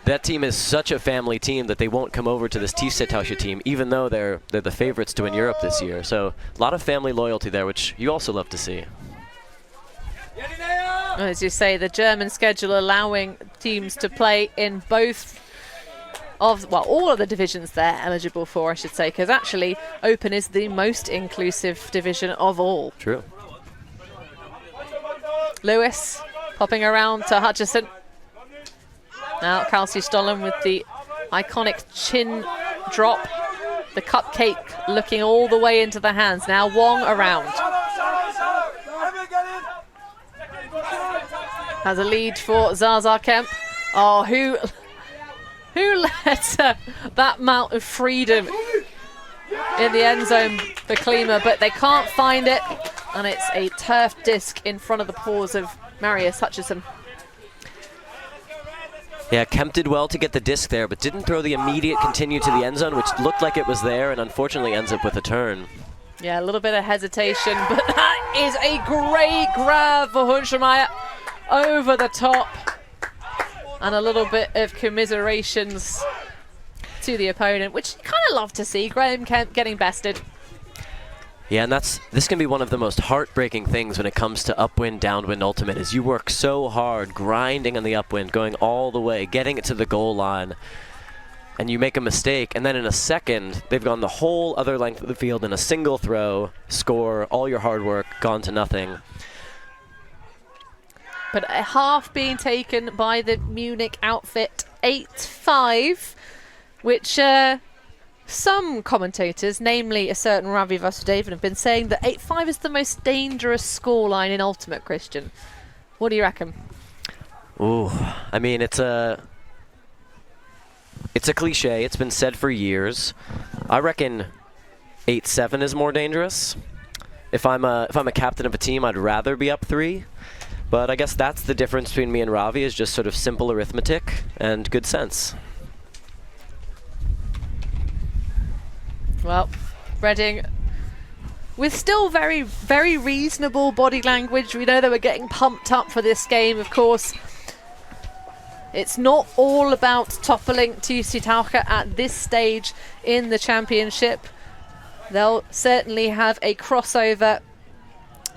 that team is such a family team that they won't come over to this Tiefseetaucher team, even though they're the favorites to win Europe this year. So a lot of family loyalty there, which you also love to see. As you say, the German schedule allowing teams to play in both of, well, all of the divisions they're eligible for, I should say, because actually Open is the most inclusive division of all. True. Lewis popping around to Hutchison. Now Kelsey Stollen with the iconic chin drop. The cupcake looking all the way into the hands. Now Wong around. Has a lead for Zaza Kemp. Oh, who let that amount of freedom in the end zone for Klima, but they can't find it. And it's a turf disc in front of the paws of Marius Hutchison. Yeah, Kemp did well to get the disc there, but didn't throw the immediate continue to the end zone, which looked like it was there, and unfortunately ends up with a turn. Yeah, a little bit of hesitation, but that is a great grab for Hunschemeyer over the top. And a little bit of commiserations to the opponent, which you kind of love to see. Graham Kemp getting bested. Yeah, and this can be one of the most heartbreaking things when it comes to upwind, downwind ultimate, is you work so hard, grinding on the upwind, going all the way, getting it to the goal line, and you make a mistake, and then in a second, they've gone the whole other length of the field in a single throw, score, all your hard work, gone to nothing. But a half being taken by the Munich outfit, 8-5, which some commentators, namely a certain Ravi Vasudevan, have been saying that 8-5 is the most dangerous scoreline in Ultimate, Christian. What do you reckon? Ooh, I mean, it's a cliche. It's been said for years. I reckon 8-7 is more dangerous. If I'm a captain of a team, I'd rather be up 3. But I guess that's the difference between me and Ravi, is just sort of simple arithmetic and good sense. Well, Reading with still very, very reasonable body language. We know they were getting pumped up for this game, of course. It's not all about toppling Tiefseetaucher at this stage in the championship. They'll certainly have a crossover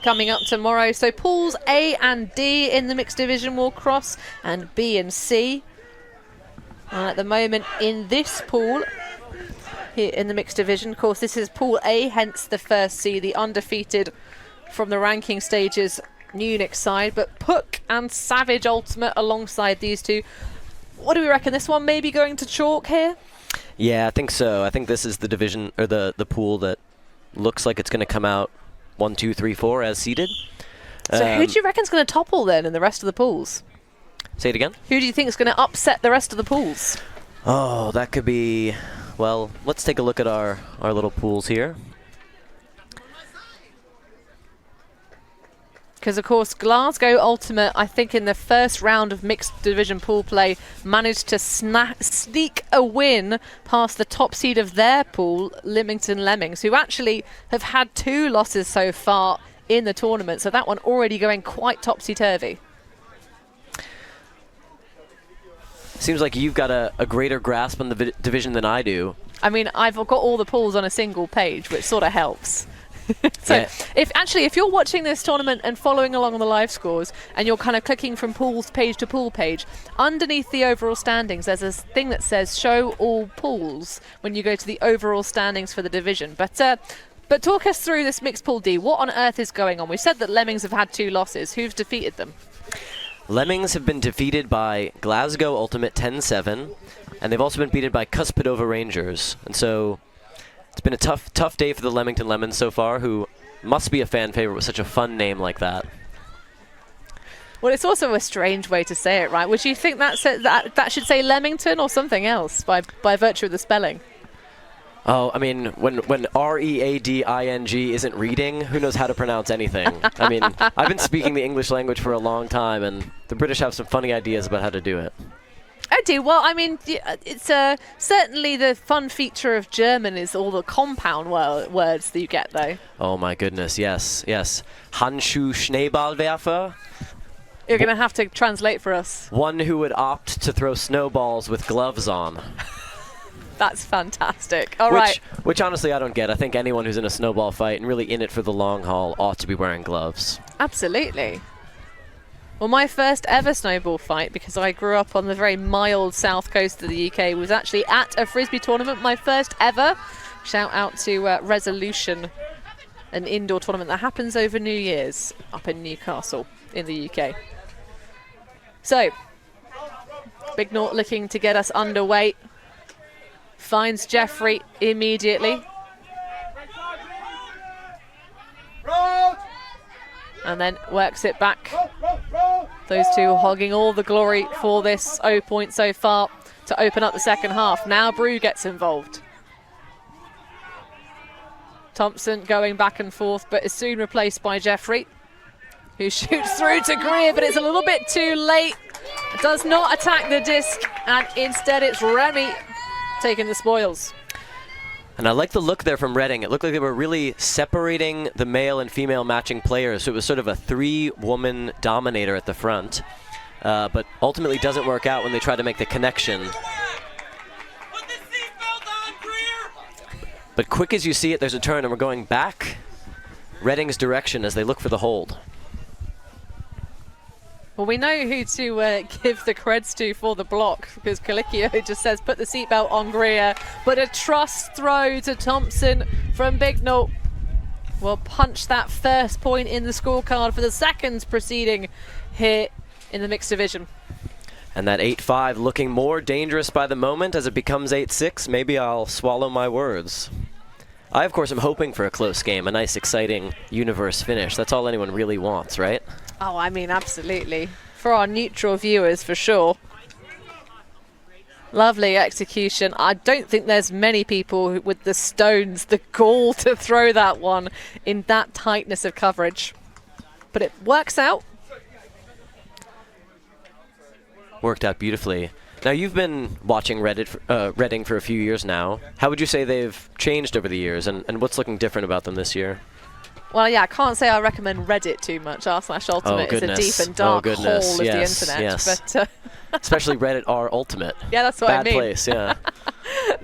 coming up tomorrow. So pools A and D in the mixed division will cross, and B and C. And at the moment in this pool, here in the mixed division, of course, this is Pool A, hence the first C, the undefeated from the ranking stages Munich side, but Puck and Savage Ultimate alongside these two. What do we reckon? This one may be going to chalk here? Yeah, I think so. I think this is the division, or the pool that looks like it's going to come out 1, 2, 3, 4 as seeded. So who do you reckon is going to topple then in the rest of the pools? Say it again? Who do you think is going to upset the rest of the pools? Oh, that could be... Well, let's take a look at our little pools here. Because, of course, Glasgow Ultimate, I think in the first round of mixed division pool play, managed to sneak a win past the top seed of their pool, Lymington Lemmings, who actually have had 2 losses so far in the tournament. So that one already going quite topsy-turvy. Seems like you've got a greater grasp on the division than I do. I mean, I've got all the pools on a single page, which sort of helps. So yeah. if you're watching this tournament and following along on the live scores, and you're kind of clicking from pools page to pool page, underneath the overall standings there's a thing that says show all pools when you go to the overall standings for the division. But But talk us through this mixed pool D. What on earth is going on? We've said that Lemmings have had 2 losses. Who's defeated them? Lemmings have been defeated by Glasgow Ultimate 10-7, and they've also been beaten by Cuspidova Rangers. And so it's been a tough day for the Leamington Lemons so far, who must be a fan favorite with such a fun name like that. Well, it's also a strange way to say it, right? Would you think that should say Leamington or something else by virtue of the spelling? Oh, I mean, when R-E-A-D-I-N-G isn't reading, who knows how to pronounce anything? I mean, I've been speaking the English language for a long time, and the British have some funny ideas about how to do it. I do. Well, I mean, it's certainly the fun feature of German is all the compound words that you get, though. Oh, my goodness, yes. Handschuh Schneeballwerfer. You're going to have to translate for us. One who would opt to throw snowballs with gloves on. That's fantastic. All right. Which honestly I don't get. I think anyone who's in a snowball fight and really in it for the long haul ought to be wearing gloves. Absolutely. Well, my first ever snowball fight, because I grew up on the very mild south coast of the UK, was actually at a Frisbee tournament, my first ever. Shout out to Resolution, an indoor tournament that happens over New Year's up in Newcastle in the UK. So, Big Nort looking to get us underway. Finds Jeffrey immediately. And then works it back. Those two hogging all the glory for this 0 point so far to open up the second half. Now Brew gets involved. Thompson going back and forth, but is soon replaced by Jeffrey, who shoots through to Greer, but it's a little bit too late. Does not attack the disc, and instead it's Remy taking the spoils. And I like the look there from Reading. It looked like they were really separating the male and female matching players. So it was sort of a 3-woman dominator at the front. But ultimately doesn't work out when they try to make the connection. But quick as you see it, there's a turn, and we're going back Reading's direction as they look for the hold. Well, we know who to give the creds to for the block, because Colicchio just says put the seatbelt on Greer, but a truss throw to Thompson from Big Nort will punch that first point in the scorecard for the second proceeding here in the mixed division. And that 8-5 looking more dangerous by the moment as it becomes 8-6. Maybe I'll swallow my words. I, of course, am hoping for a close game, a nice, exciting universe finish. That's all anyone really wants, right? Oh, I mean, absolutely. For our neutral viewers, for sure. Lovely execution. I don't think there's many people with the stones, the gall to throw that one in that tightness of coverage. But it works out. Worked out beautifully. Now, you've been watching Reading for a few years now. How would you say they've changed over the years, and what's looking different about them this year? Well, yeah, I can't say I recommend Reddit too much. r/Ultimate is a deep and dark hole of the internet. Yes. But, especially Reddit r Ultimate. Yeah, that's what I mean. Bad place, yeah.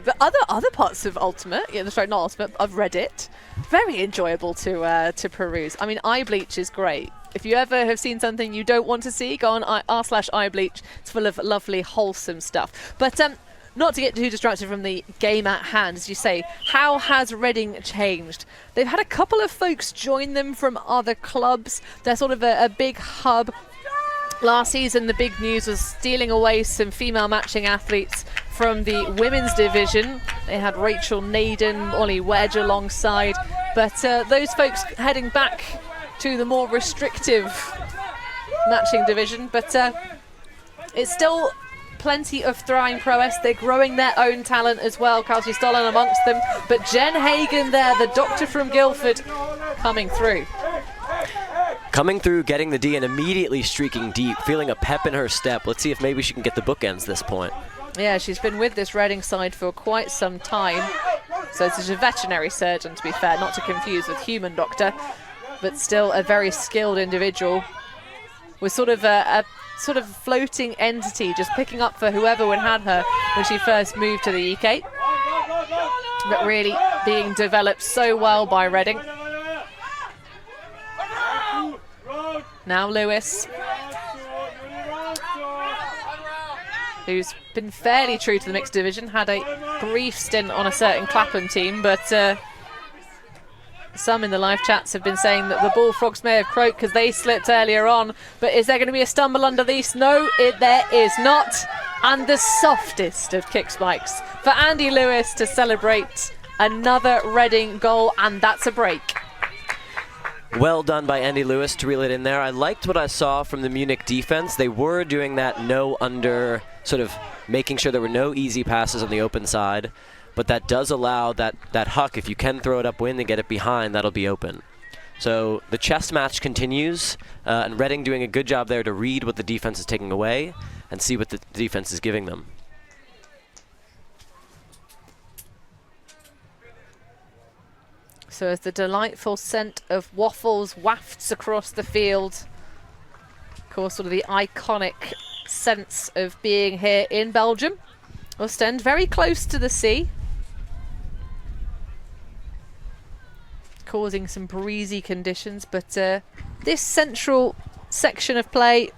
The other parts of Ultimate, sorry, not Ultimate, of Reddit, very enjoyable to peruse. I mean, iBleach is great. If you ever have seen something you don't want to see, go on r/iBleach. It's full of lovely, wholesome stuff. But not to get too distracted from the game at hand, as you say, how has Reading changed? They've had a couple of folks join them from other clubs. They're sort of a big hub. Last season, the big news was stealing away some female matching athletes from the women's division. They had Rachel Naden, Ollie Wedge alongside. But those folks heading back to the more restrictive matching division. But it's still plenty of throwing prowess. They're growing their own talent as well. Kelsey Stollen amongst them. But Jen Hagen there, the doctor from Guildford, coming through. Coming through, getting the D, and immediately streaking deep, feeling a pep in her step. Let's see if maybe she can get the bookends this point. Yeah, she's been with this Reading side for quite some time. So she's a veterinary surgeon, to be fair, not to confuse with human doctor, but still a very skilled individual with sort of a floating entity, just picking up for whoever would had her when she first moved to the UK, but really being developed so well by Reading. Now Lewis, who's been fairly true to the mixed division, had a brief stint on a certain Clapham team, but Some in the live chats have been saying that the Bullfrogs may have croaked because they slipped earlier on. But is there going to be a stumble under these? No, there is not. And the softest of kick spikes for Andy Lewis to celebrate another Reading goal, and that's a break. Well done by Andy Lewis to reel it in there. I liked what I saw from the Munich defense. They were doing that no under, sort of making sure there were no easy passes on the open side. But that does allow that huck, if you can throw it upwind and get it behind, that'll be open. So the chess match continues, and Reading doing a good job there to read what the defense is taking away and see what the defense is giving them. So as the delightful scent of waffles wafts across the field, of course, sort of the iconic sense of being here in Belgium. Oostende, very close to the sea, causing some breezy conditions, but this central section of play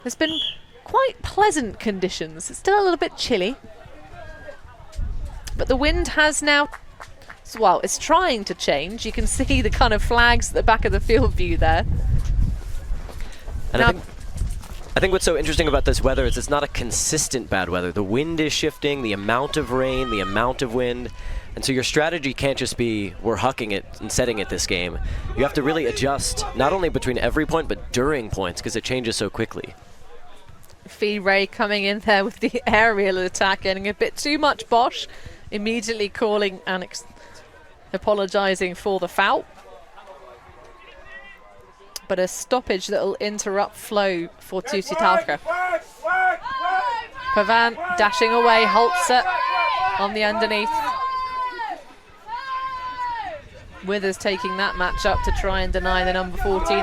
has been quite pleasant conditions. It's still a little bit chilly, but the wind has now, well, it's trying to change. You can see the kind of flags at the back of the field view there. And now, I think what's so interesting about this weather is it's not a consistent bad weather. The wind is shifting, the amount of rain, the amount of wind. And so your strategy can't just be, we're hucking it and setting it this game. You have to really adjust, not only between every point, but during points, because it changes so quickly. Fee Ray coming in there with the aerial attack, getting a bit too much Bosch, immediately calling and apologising for the foul. But a stoppage that will interrupt flow for Tiefseetaucher. Pavan dashing away, Holzer on the underneath. Withers taking that match up to try and deny the number 14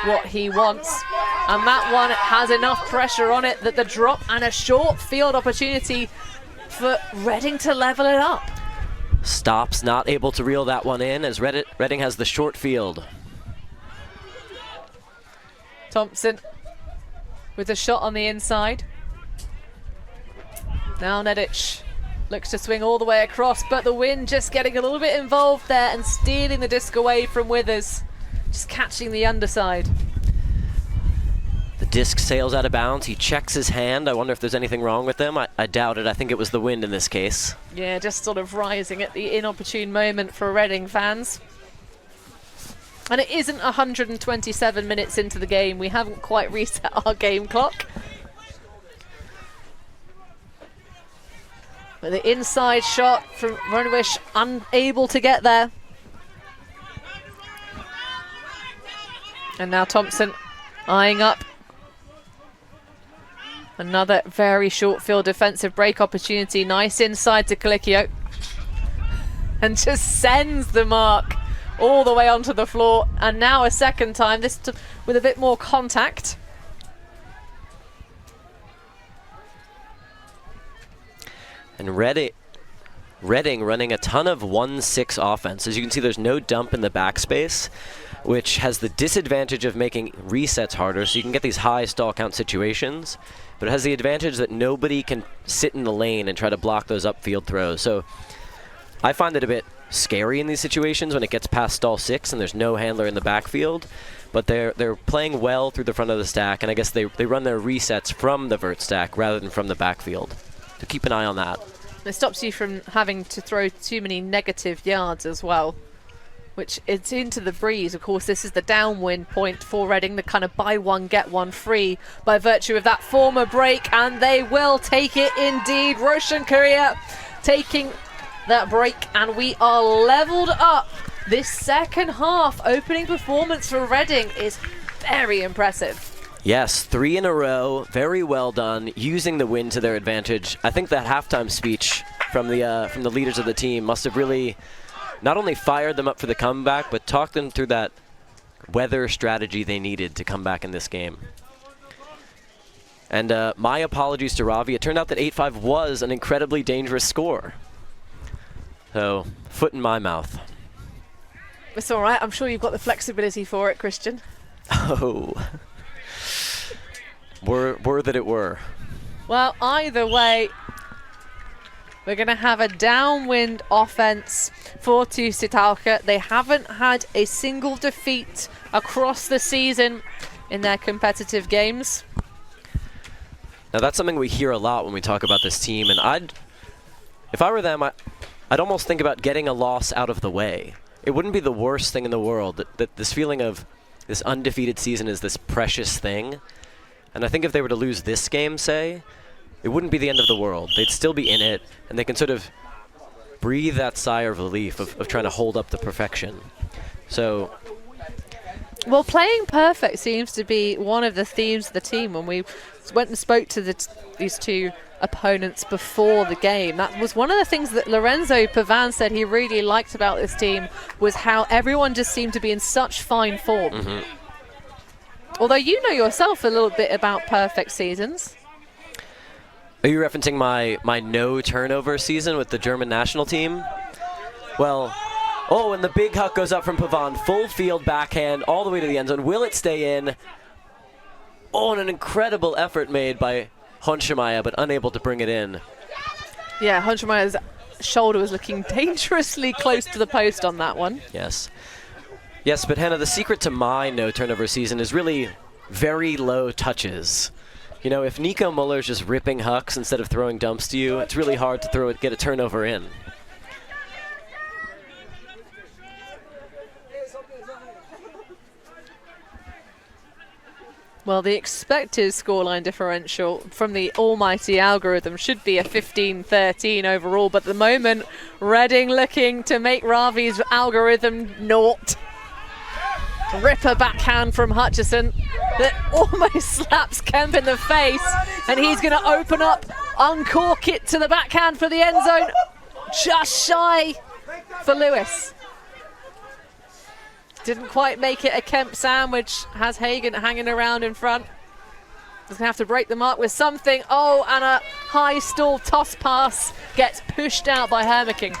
what he wants. And that one has enough pressure on it that the drop and a short field opportunity for Reading to level it up. Stops, not able to reel that one in as Reading has the short field. Thompson with a shot on the inside. Now Nedic looks to swing all the way across, but the wind just getting a little bit involved there and stealing the disc away from Withers. Just catching the underside. The disc sails out of bounds. He checks his hand. I wonder if there's anything wrong with them. I doubt it. I think it was the wind in this case. Yeah, just sort of rising at the inopportune moment for Reading fans. And it isn't 127 minutes into the game. We haven't quite reset our game clock. But the inside shot from Ronowish, unable to get there. And now Thompson eyeing up another very short field defensive break opportunity. Nice inside to Colicchio. And just sends the mark all the way onto the floor. And now a second time, this with a bit more contact. And Reading running a ton of 1-6 offense. As you can see, there's no dump in the backspace, which has the disadvantage of making resets harder, so you can get these high stall count situations, but it has the advantage that nobody can sit in the lane and try to block those upfield throws. So I find it a bit scary in these situations when it gets past stall 6 and there's no handler in the backfield, but they're playing well through the front of the stack, and I guess they run their resets from the vert stack rather than from the backfield. So keep an eye on that. It stops you from having to throw too many negative yards as well, which it's into the breeze. Of course, this is the downwind point for Reading, the kind of buy one, get one free by virtue of that former break, and they will take it indeed. Roshan Korea taking that break, and we are leveled up. This second half opening performance for Reading is very impressive. Yes, 3 in a row, very well done, using the win to their advantage. I think that halftime speech from the leaders of the team must have really not only fired them up for the comeback, but talked them through that weather strategy they needed to come back in this game. And my apologies to Ravi. It turned out that 8-5 was an incredibly dangerous score. So, foot in my mouth. It's all right. I'm sure you've got the flexibility for it, Christian. Oh. Were that it were. Well, either way, We're going to have a downwind offense for Tiefseetaucher. They haven't had a single defeat across the season in their competitive games. Now that's something we hear a lot when we talk about this team, and if I were them, I'd almost think about getting a loss out of the way. It wouldn't be the worst thing in the world that this feeling of this undefeated season is this precious thing. And I think if they were to lose this game, say, it wouldn't be the end of the world. They'd still be in it, and they can sort of breathe that sigh of relief of trying to hold up the perfection. So, well, playing perfect seems to be one of the themes of the team. When we went and spoke to these two opponents before the game, that was one of the things that Lorenzo Pavan said he really liked about this team, was how everyone just seemed to be in such fine form. Although you know yourself a little bit about perfect seasons. Are you referencing my no turnover season with the German national team? Well, oh, and the big huck goes up from Pavan, full field backhand all the way to the end zone. Will it stay in? Oh, and an incredible effort made by Honschemeier, but unable to bring it in. Yeah, Honschemeier's shoulder was looking dangerously close to the post on that one. Yes. Yes, but Hannah, the secret to my no turnover season is really very low touches. You know, if Nico Muller's just ripping hucks instead of throwing dumps to you, it's really hard to get a turnover in. Well, the expected scoreline differential from the almighty algorithm should be a 15-13 overall, but at the moment, Reading looking to make Ravi's algorithm naught. Ripper backhand from Hutchison that almost slaps Kemp in the face, and he's going to open up, uncork it to the backhand for the end zone. Just shy for Lewis. Didn't quite make it a Kemp sandwich. Has Hagen hanging around in front. He's going to have to break the mark with something. Oh, and a high stall toss pass gets pushed out by Hermiking.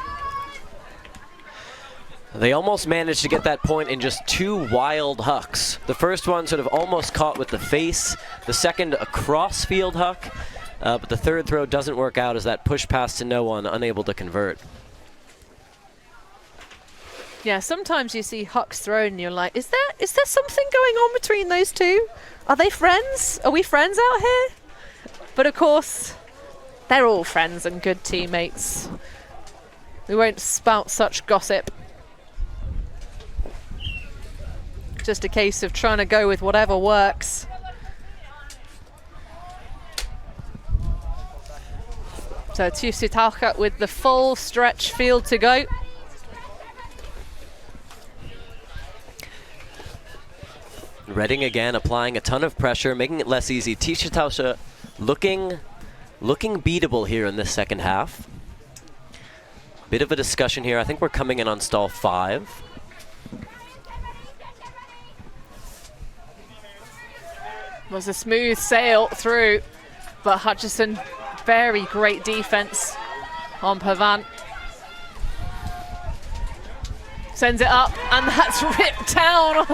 They almost managed to get that point in just two wild hucks. The first one sort of almost caught with the face. The second, a cross-field huck. But the third throw doesn't work out as that push pass to no one, unable to convert. Yeah, sometimes you see hucks thrown and you're like, is there something going on between those two? Are they friends? Are we friends out here? But of course, they're all friends and good teammates. We won't spout such gossip. Just a case of trying to go with whatever works. So Tiefseetaucher with the full stretch field to go. Reading again applying a ton of pressure, making it less easy. Tiefseetaucher looking beatable here in this second half. Bit of a discussion here. I think we're coming in on stall 5. Was a smooth sail through, but Hutchison, very great defense on Pavan. Sends it up, and that's ripped down,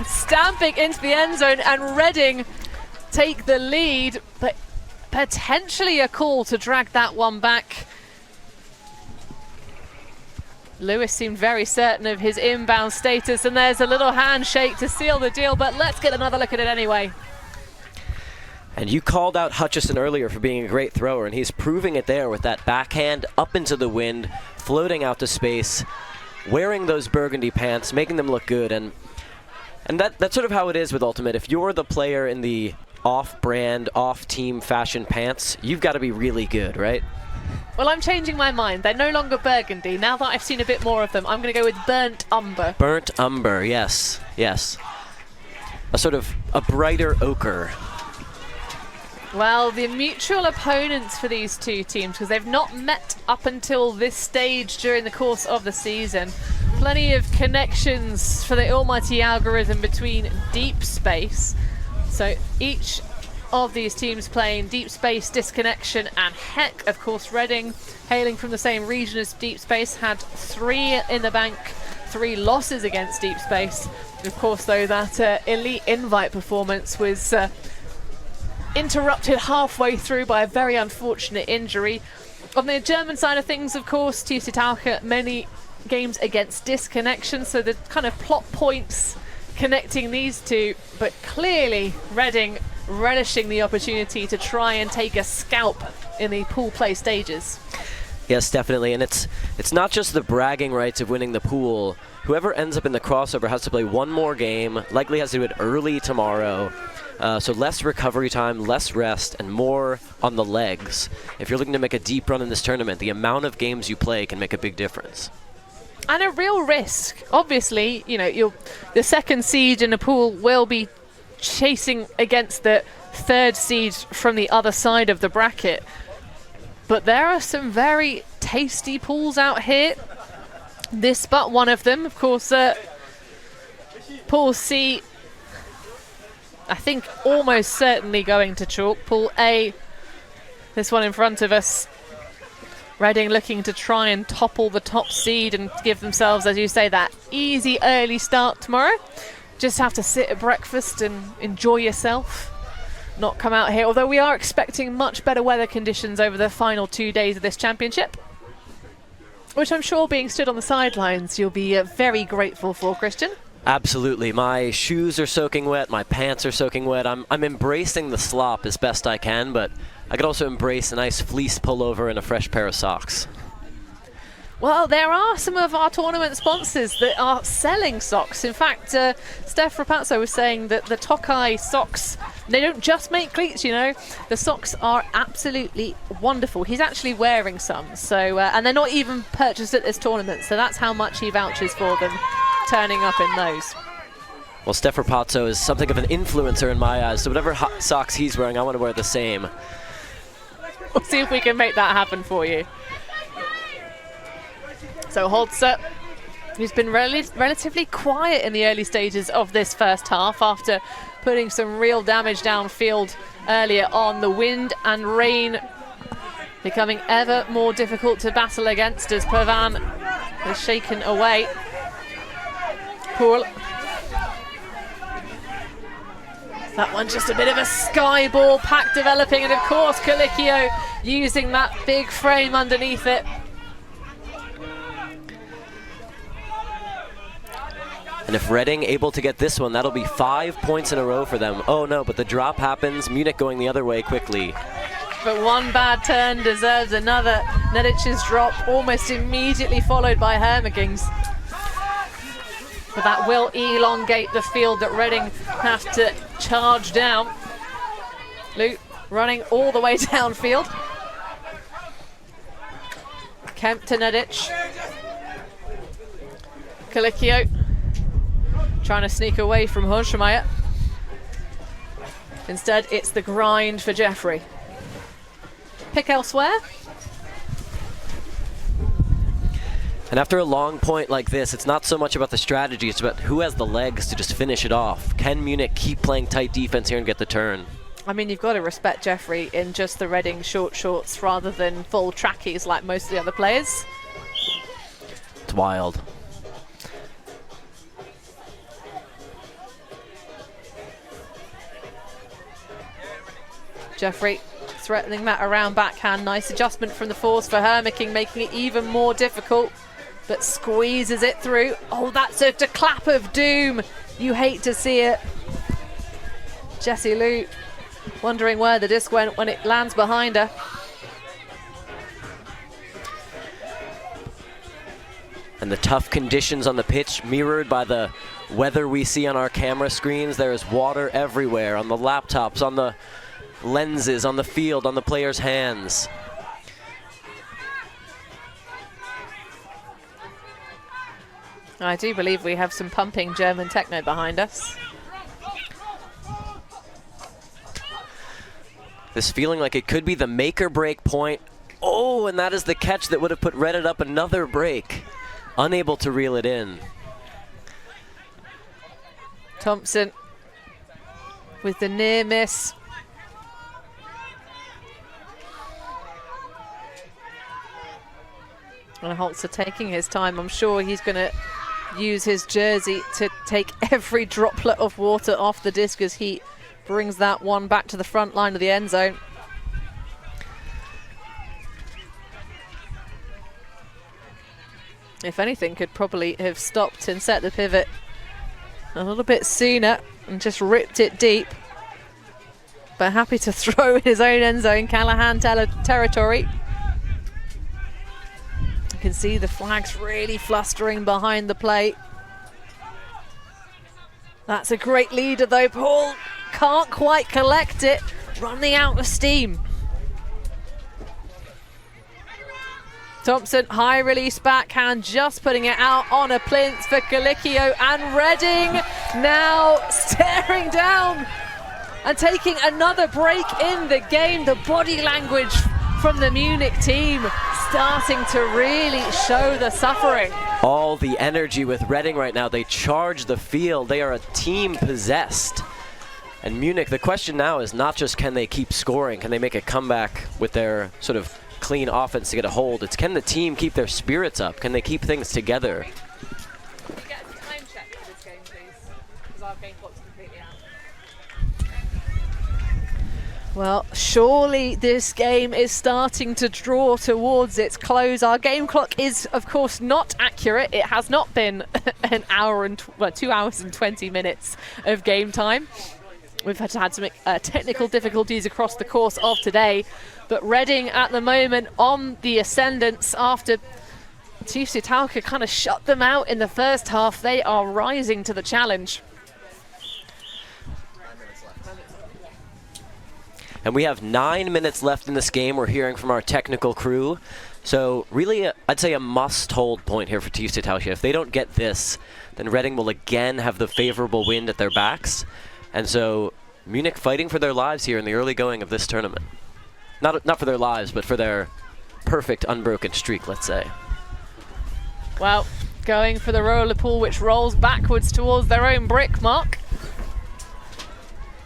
stamping into the end zone, and Reading take the lead, but potentially a call to drag that one back. Lewis seemed very certain of his inbound status, and there's a little handshake to seal the deal, but let's get another look at it anyway. And you called out Hutchison earlier for being a great thrower, and he's proving it there with that backhand up into the wind, floating out to space, wearing those burgundy pants, making them look good. And that's sort of how it is with Ultimate. If you're the player in the off-brand, off-team fashion pants, you've got to be really good, right? Well, I'm changing my mind. They're no longer burgundy. Now that I've seen a bit more of them, I'm going to go with burnt umber. Burnt umber, yes, yes. A sort of a brighter ochre. Well, the mutual opponents for these two teams, because they've not met up until this stage during the course of the season. Plenty of connections for the almighty algorithm between Deep Space. So each of these teams playing Deep Space, Disconnection, and Heck. Of course, Reading, hailing from the same region as Deep Space, had 3 in the bank, 3 losses against Deep Space. Of course, though, that Elite Invite performance was interrupted halfway through by a very unfortunate injury. On the German side of things, of course, Tiefseetaucher, many games against disconnection, so the kind of plot points connecting these two, but clearly Reading relishing the opportunity to try and take a scalp in the pool play stages. Yes, definitely, and it's not just the bragging rights of winning the pool. Whoever ends up in the crossover has to play one more game, likely has to do it early tomorrow. So less recovery time, less rest, and more on the legs. If you're looking to make a deep run in this tournament, the amount of games you play can make a big difference. And a real risk. Obviously, you know, the second seed in a pool will be chasing against the third seed from the other side of the bracket. But there are some very tasty pools out here. This but one of them, of course, Pool C, I think almost certainly going to chalk. Pool A, this one in front of us. Reading looking to try and topple the top seed and give themselves, as you say, that easy early start tomorrow. Just have to sit at breakfast and enjoy yourself. Not come out here, although we are expecting much better weather conditions over the final 2 days of this championship, which I'm sure, being stood on the sidelines, you'll be very grateful for, Christian. Absolutely. My shoes are soaking wet, my pants are soaking wet. I'm embracing the slop as best I can, but I could also embrace a nice fleece pullover and a fresh pair of socks. Well, there are some of our tournament sponsors that are selling socks. In fact, Steph Rapazzo was saying that the Tokai socks, they don't just make cleats, you know. The socks are absolutely wonderful. He's actually wearing some, so and they're not even purchased at this tournament, so that's how much he vouches for them turning up in those. Well, Steph Rapazzo is something of an influencer in my eyes, so whatever hot socks he's wearing, I want to wear the same. We'll see if we can make that happen for you. So Holzer, who's been relatively quiet in the early stages of this first half after putting some real damage downfield earlier on. The wind and rain becoming ever more difficult to battle against as Pervan is shaken away. Pool. That one just a bit of a sky ball pack developing, and of course Colicchio using that big frame underneath it. And if Reading able to get this one, that'll be 5 points in a row for them. Oh no, but the drop happens. Munich going the other way quickly. But one bad turn deserves another. Nedic's drop almost immediately followed by Hermiging's. But that will elongate the field that Reading have to charge down. Luke running all the way downfield. Kemp to Nedic. Colicchio trying to sneak away from Horschmeier. Instead, it's the grind for Jeffrey. Pick elsewhere. And after a long point like this, it's not so much about the strategy, it's about who has the legs to just finish it off. Can Munich keep playing tight defense here and get the turn? I mean, you've got to respect Jeffrey in just the Reading short shorts rather than full trackies like most of the other players. It's wild. Jeffrey threatening that around backhand. Nice adjustment from the force for Hermicking, making it even more difficult, but squeezes it through. Oh, that's a clap of doom. You hate to see it. Jessie Lou wondering where the disc went when it lands behind her. And the tough conditions on the pitch mirrored by the weather we see on our camera screens. There is water everywhere, on the laptops, on the lenses, on the field, on the players' hands. I do believe we have some pumping German techno behind us. This feeling like it could be the make or break point. Oh, and that is the catch that would have put Reddit up another break. Unable to reel it in. Thompson with the near miss. And Holzer taking his time. I'm sure he's going to use his jersey to take every droplet of water off the disc as he brings that one back to the front line of the end zone. if anything, could probably have stopped and set the pivot a little bit sooner and just ripped it deep. But happy to throw in his own end zone, Callahan territory. You can see the flags really flustering behind the plate. That's a great leader though. Paul can't quite collect it, running out of steam. Thompson, high release backhand, just putting it out on a plinth for Colicchio, and Reading now staring down and taking another break in the game. The body language from the Munich team starting to really show the suffering. All the energy with Reading right now. They charge the field. They are a team possessed. And Munich, the question now is not just can they keep scoring, can they make a comeback with their sort of clean offense to get a hold. It's can the team keep their spirits up? Can they keep things together? Can we get a time check for this game, please? Because our game clock's completely out. Well, surely this game is starting to draw towards its close. Our game clock is, of course, not accurate. It has not been an hour and 2 hours and 20 minutes of game time. We've had some technical difficulties across the course of today, but Reading at the moment on the ascendance after Tiefseetaucher kind of shut them out in the first half. They are rising to the challenge. And we have 9 minutes left in this game. We're hearing from our technical crew. So really, I'd say a must-hold point here for Tiefseetaucher. If they don't get this, then Reading will again have the favorable wind at their backs. And so Munich fighting for their lives here in the early going of this tournament. Not for their lives, but for their perfect unbroken streak, let's say. Well, going for the roller pool, which rolls backwards towards their own brick mark.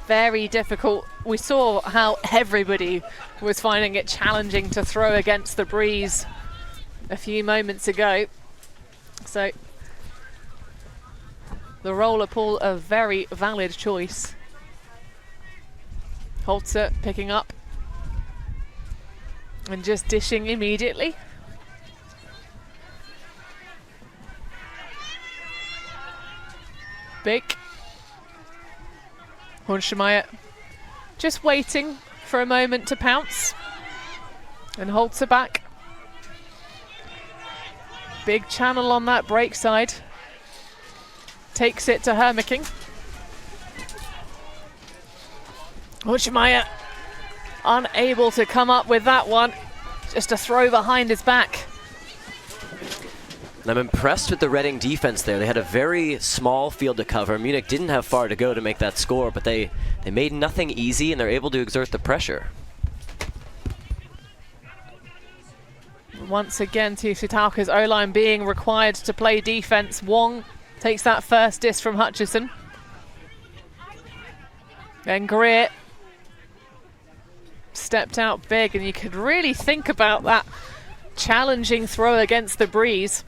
Very difficult. We saw how everybody was finding it challenging to throw against the breeze a few moments ago. So the roller pool, a very valid choice. Holzer picking up and just dishing immediately. Big. Hornschemeier just waiting for a moment to pounce. And Holzer back. Big channel on that break side. Takes it to Hermicking. Hornschemeier unable to come up with that one. Just a throw behind his back. I'm impressed with the Reading defense there. They had a very small field to cover. Munich didn't have far to go to make that score, but they made nothing easy, and they're able to exert the pressure. Once again, Tiefseetaucher's O-line being required to play defense. Wong takes that first diss from Hutchison. Then Greer stepped out big, and you could really think about that challenging throw against the breeze.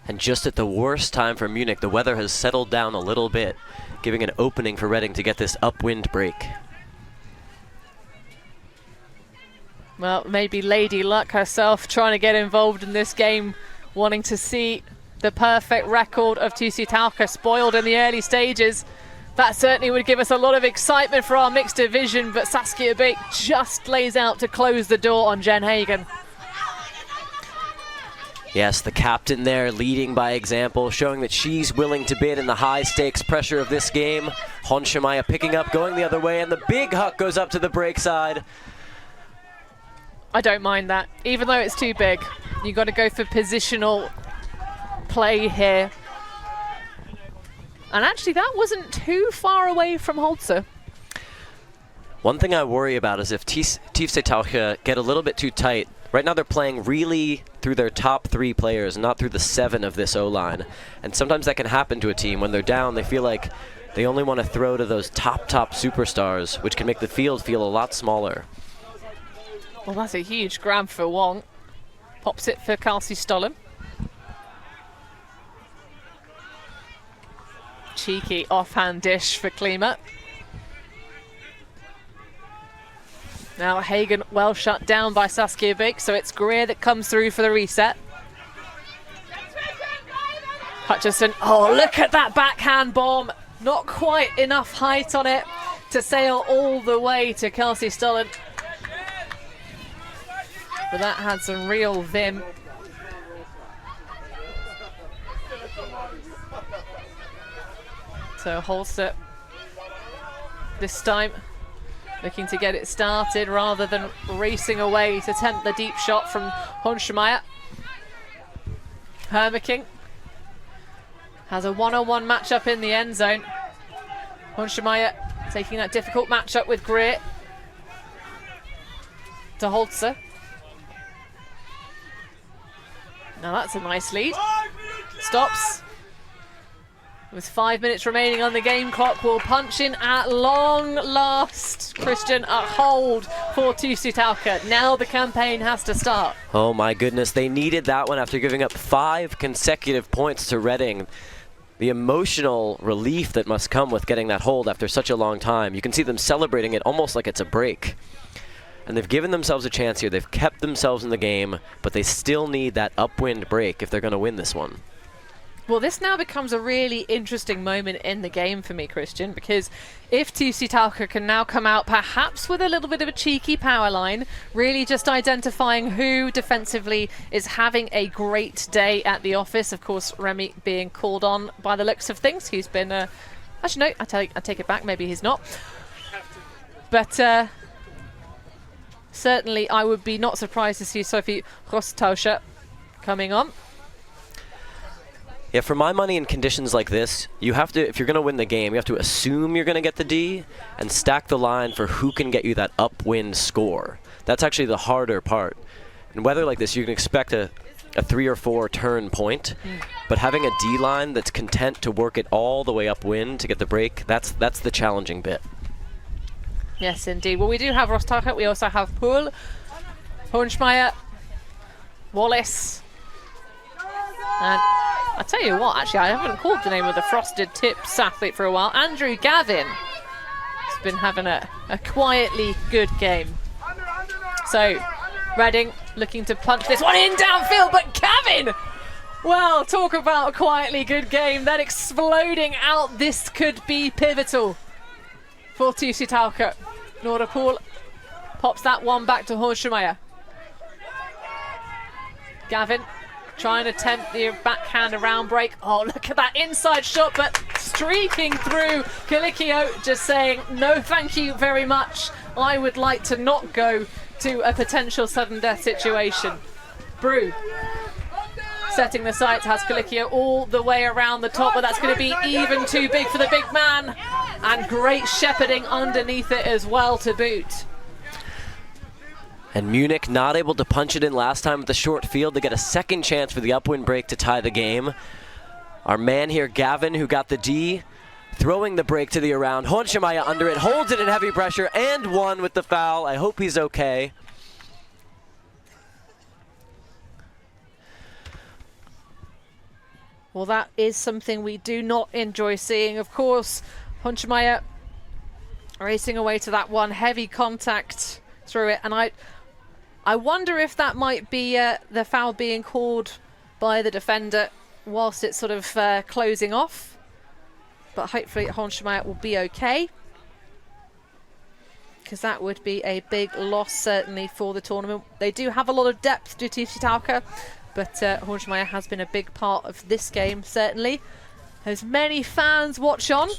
And just at the worst time for Munich, the weather has settled down a little bit, giving an opening for Reading to get this upwind break. Well, maybe Lady Luck herself trying to get involved in this game, wanting to see the perfect record of Tiefseetaucher spoiled in the early stages. That certainly would give us a lot of excitement for our mixed division, but Saskia Beek just lays out to close the door on Jen Hagen. Yes, the captain there leading by example, showing that she's willing to bid in the high-stakes pressure of this game. Hornschemeier picking up, going the other way, and the big huck goes up to the break side. I don't mind that, even though it's too big. You got to go for positional play here. And actually, that wasn't too far away from Holzer. One thing I worry about is if Tiefseetaucher get a little bit too tight. Right now they're playing really through their top 3 players, not through the 7 of this O-line. And sometimes that can happen to a team. When they're down, they feel like they only want to throw to those top superstars, which can make the field feel a lot smaller. Well, that's a huge grab for Wong. Pops it for Kelsey Stollen. Cheeky offhand dish for Klima. Now Hagen well shut down by Saskia Bake, so it's Greer that comes through for the reset. Hutchison, oh, look at that backhand bomb. Not quite enough height on it to sail all the way to Kelsey Stollen. But that had some real vim. So Holster this time looking to get it started rather than racing away to tempt the deep shot from Honschemeyer. Hermiking has a one-on-one matchup in the end zone. Honschemeyer taking that difficult matchup with Greer. To Holzer. Now that's a nice lead. Stops. With 5 minutes remaining on the game clock, will punch in at long last. Christian, a hold for Tiefseetaucher. Now the campaign has to start. Oh my goodness, they needed that one after giving up 5 consecutive points to Reading. The emotional relief that must come with getting that hold after such a long time. You can see them celebrating it almost like it's a break. And they've given themselves a chance here. They've kept themselves in the game, but they still need that upwind break if they're going to win this one. Well, this now becomes a really interesting moment in the game for me, Christian, because if Tiefseetaucher can now come out perhaps with a little bit of a cheeky power line, really just identifying who defensively is having a great day at the office. Of course, Remy being called on by the looks of things. He's been, actually no, I take it back, maybe he's not. But certainly I would be not surprised to see Sophie Rosttauscher coming on. Yeah, for my money in conditions like this, you have to, if you're going to win the game, you have to assume you're going to get the D and stack the line for who can get you that upwind score. That's actually the harder part. In weather like this, you can expect a 3 or 4 turn point, but having a D line that's content to work it all the way upwind to get the break, that's the challenging bit. Yes, indeed. Well, we do have Rosttauscher. We also have Poole, Honschemeyer, Wallace, and I tell you what, actually, I haven't called the name of the Frosted Tips athlete for a while. Andrew Gavin has been having a quietly good game. So, Reading looking to punch this one in downfield, but Gavin! Well, talk about a quietly good game. Then exploding out, this could be pivotal for Tiefseetaucher. Nora Poole pops that one back to Honschemeyer. Gavin trying to tempt the backhand around break. Oh, look at that inside shot, but streaking through. Kalikio just saying, no thank you very much. I would like to not go to a potential sudden death situation. Brew setting the sights, has Kalikio all the way around the top, but that's going to be even too big for the big man. And great shepherding underneath it as well to boot. And Munich not able to punch it in last time with the short field to get a second chance for the upwind break to tie the game. Our man here, Gavin, who got the D, throwing the break to the around. Honschemeyer under it, holds it in heavy pressure, and won with the foul. I hope he's okay. Well, that is something we do not enjoy seeing. Of course, Honschemeyer racing away to that one, heavy contact through it, and I wonder if that might be the foul being called by the defender whilst it's sort of closing off. But hopefully Honschemeyer will be okay, because that would be a big loss certainly for the tournament. They do have a lot of depth to Tiefseetaucher, but Honschemeyer has been a big part of this game certainly. As many fans watch on.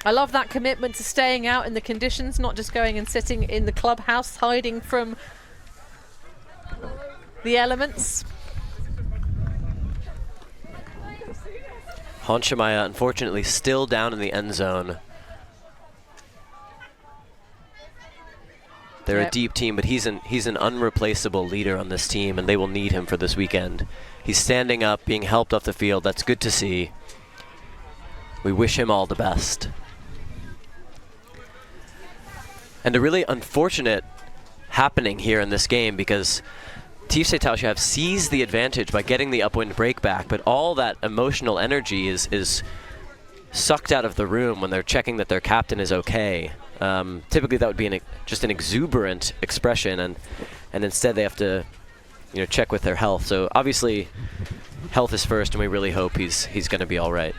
I love that commitment to staying out in the conditions, not just going and sitting in the clubhouse, hiding from the elements. Honschemeyer, unfortunately, still down in the end zone. They're a deep team, but he's an unreplaceable leader on this team, and they will need him for this weekend. He's standing up, being helped off the field. That's good to see. We wish him all the best. And a really unfortunate happening here in this game, because Tiefseetaucher have seized the advantage by getting the upwind break back, but all that emotional energy is sucked out of the room when they're checking that their captain is okay. Typically that would be just an exuberant expression, and instead they have to, you know, check with their health. So obviously health is first, and we really hope he's going to be all right.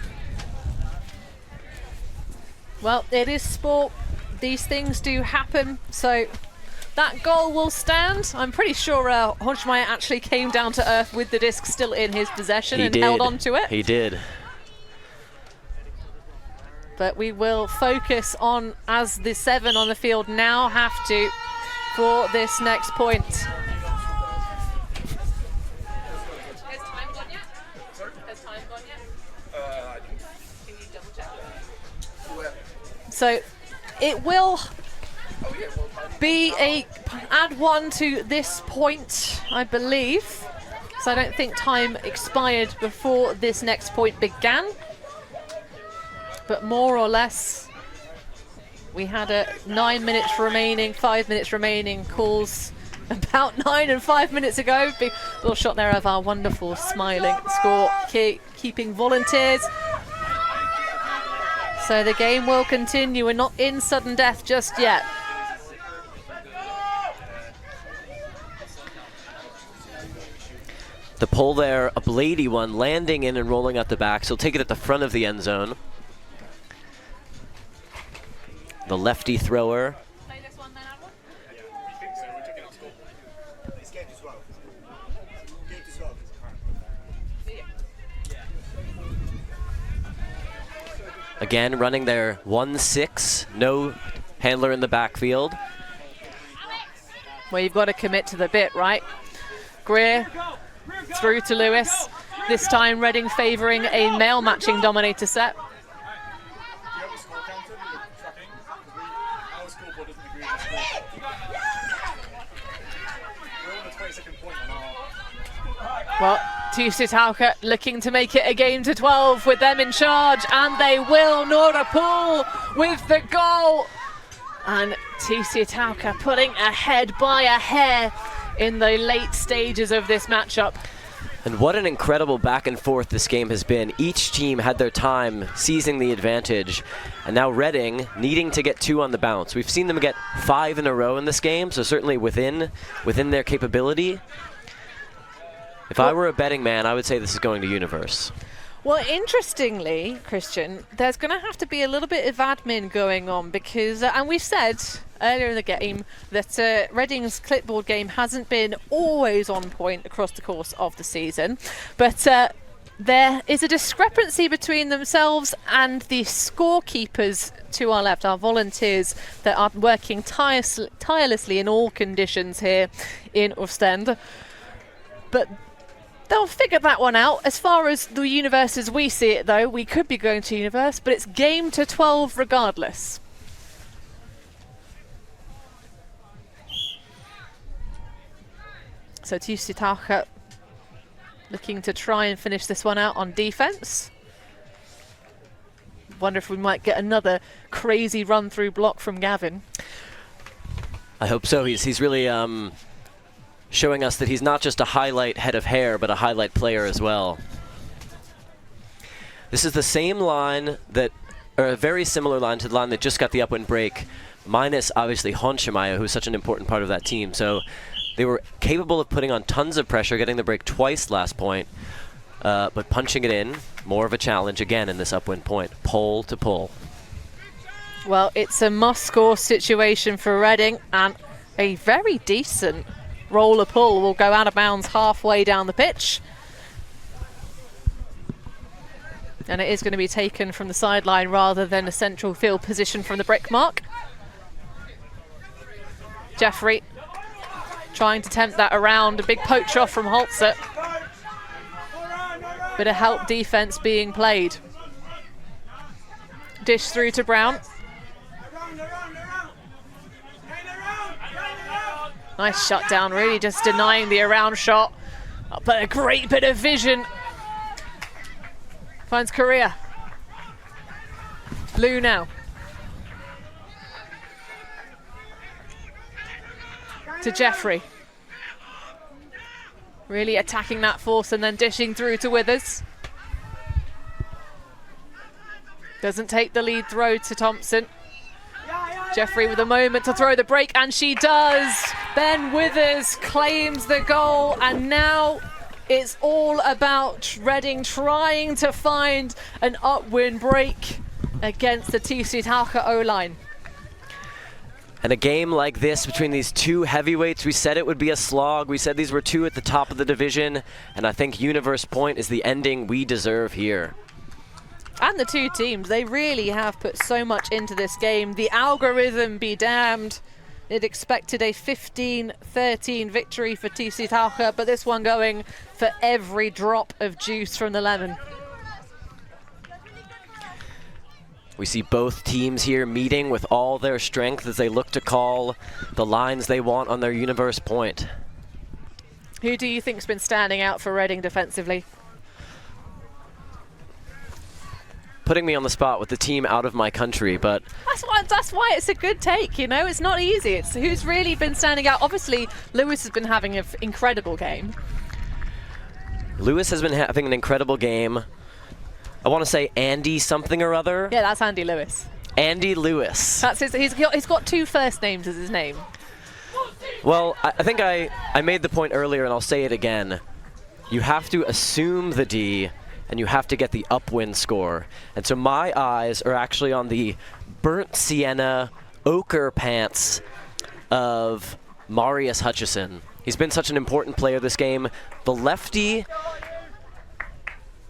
Well, it is sport. These things do happen. So that goal will stand. I'm pretty sure Honchmeyer actually came down to earth with the disc still in his possession and held on to it. He did. But we will focus on, as the 7 on the field now have to, for this next point. Has time gone yet? Has time gone yet? Can you double check? So it will be add 1 to this point, I believe. So I don't think time expired before this next point began. But more or less, we had 9 minutes remaining, 5 minutes remaining, calls about 9 and 5 minutes ago. Big little shot there of our wonderful smiling score keeping volunteers. So the game will continue. We're not in sudden death just yet. The pull there, a bladey one, landing in and rolling out the back. So he'll take it at the front of the end zone. The lefty thrower. Again, running their 1-6, no handler in the backfield. Well, you've got to commit to the bit, right? Greer through to Lewis. This time Reading favouring a male matching dominator set. Well, Tiefseetaucher looking to make it a game to 12 with them in charge, and they will. Nora Poole with the goal. And Tiefseetaucher pulling ahead by a hair in the late stages of this matchup. And what an incredible back and forth this game has been. Each team had their time seizing the advantage, and now Reading needing to get 2 on the bounce. We've seen them get 5 in a row in this game, so certainly within their capability. If I were a betting man, I would say this is going to Universe. Well, interestingly, Christian, there's going to have to be a little bit of admin going on because, and we've said earlier in the game that Reading's clipboard game hasn't been always on point across the course of the season, but there is a discrepancy between themselves and the scorekeepers to our left, our volunteers that are working tirelessly in all conditions here in Oostende. But they'll figure that one out. As far as the Universe as we see it, though, we could be going to Universe, but it's game to 12 regardless. So Tiefseetaucher looking to try and finish this one out on defense. Wonder if we might get another crazy run-through block from Gavin. I hope so. He's really showing us that he's not just a highlight head of hair, but a highlight player as well. This is the same line that, or a very similar line to the line that just got the upwind break, minus obviously Honchmeyer, who's such an important part of that team. So they were capable of putting on tons of pressure, getting the break twice last point, but punching it in, more of a challenge again in this upwind point, pole to pole. Well, it's a must-score situation for Reading, and a very decent roller pull will go out of bounds halfway down the pitch. And it is going to be taken from the sideline rather than a central field position from the brick mark. Jeffrey trying to tempt that around. A big poach off from Holzer. Bit of help defense being played. Dish through to Brown. Nice shutdown, really just denying the around shot. But a great bit of vision. Finds Korea. Blue now. To Jeffrey. Really attacking that force and then dishing through to Withers. Doesn't take the lead throw to Thompson. Jeffrey with a moment to throw the break, and she does. Ben Withers claims the goal, and now it's all about Reading trying to find an upwind break against the Tiefseetaucher O-line. And a game like this between these two heavyweights, we said it would be a slog. We said these were two at the top of the division, and I think Universe Point is the ending we deserve here. And the two teams, they really have put so much into this game. The algorithm be damned. It expected a 15-13 victory for Tiefseetaucher, but this one going for every drop of juice from the lemon. We see both teams here meeting with all their strength as they look to call the lines they want on their Universe Point. Who do you think's been standing out for Reading defensively? Putting me on the spot with the team out of my country, but that's why it's a good take, you know? It's not easy. It's who's really been standing out. Obviously, Lewis has been having an incredible game. Lewis has been having an incredible game. I want to say Andy something or other. Yeah, that's Andy Lewis. Andy Lewis. That's his. He's got two first names as his name. Well, I think I made the point earlier, and I'll say it again. You have to assume the D, and you have to get the upwind score. And so my eyes are actually on the burnt sienna ochre pants of Marius Hutchison. He's been such an important player this game. The lefty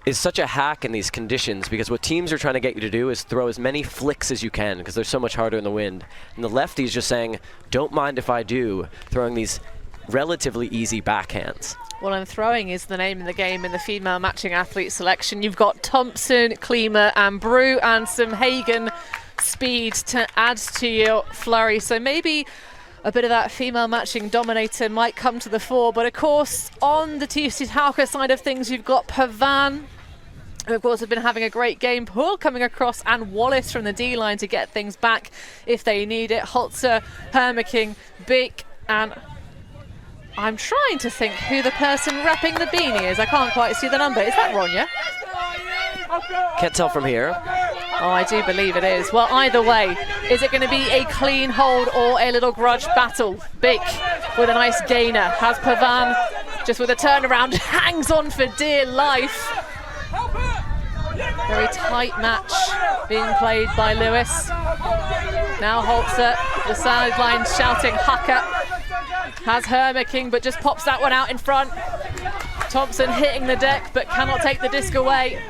is such a hack in these conditions because what teams are trying to get you to do is throw as many flicks as you can because they're so much harder in the wind. And the lefty is just saying, don't mind if I do, throwing these relatively easy backhands. Well, and throwing is the name of the game in the female matching athlete selection. You've got Thompson, Klima and Brew and some Hagen speed to add to your flurry. So maybe a bit of that female matching dominator might come to the fore. But of course, on the Tiefseetaucher side of things, you've got Pavan, who of course have been having a great game. Poole coming across, and Wallace from the D-line to get things back if they need it. Holzer, Hermaking, Bick, and I'm trying to think who the person repping the beanie is. I can't quite see the number. Is that Ronya? Can't tell from here. Oh, I do believe it is. Well, either way, is it going to be a clean hold or a little grudge battle? Bick with a nice gainer. Has Pavan just with a turnaround, hangs on for dear life. Very tight match being played by Lewis. Now Holzer, the sideline shouting Hucker. Has Hermaking, but just pops that one out in front. Thompson hitting the deck, but cannot take the disc away.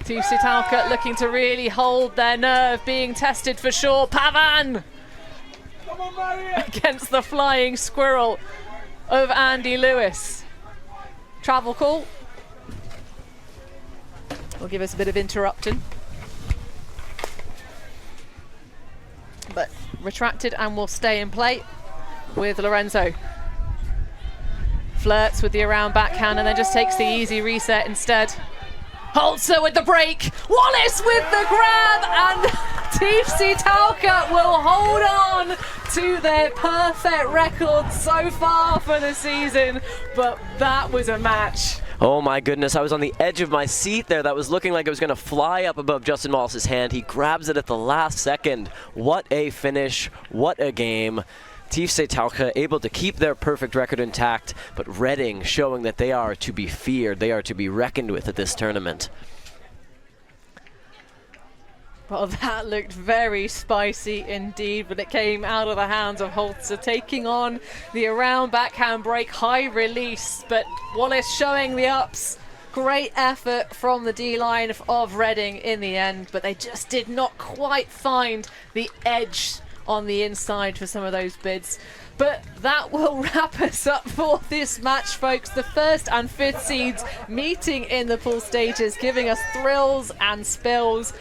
Tiefseetaucher looking to really hold their nerve, being tested for sure. Pavan against the flying squirrel of Andy Lewis. Travel call will give us a bit of interrupting, but retracted and will stay in play with Lorenzo. Flirts with the around backhand and then just takes the easy reset instead. Holzer with the break, Wallace with the grab, and Tiefseetaucher will hold on to their perfect record so far for the season, but that was a match. Oh my goodness, I was on the edge of my seat there. That was looking like it was going to fly up above Justin Wallace's hand. He grabs it at the last second. What a finish, what a game. Tiefseetaucher able to keep their perfect record intact, but Reading showing that they are to be feared, they are to be reckoned with at this tournament. Well, that looked very spicy indeed, but it came out of the hands of Holzer, taking on the around backhand break, high release, but Wallace showing the ups. Great effort from the D-line of Reading in the end, but they just did not quite find the edge on the inside for some of those bids. But that will wrap us up for this match, folks. The first and fifth seeds meeting in the pool stages, giving us thrills and spills.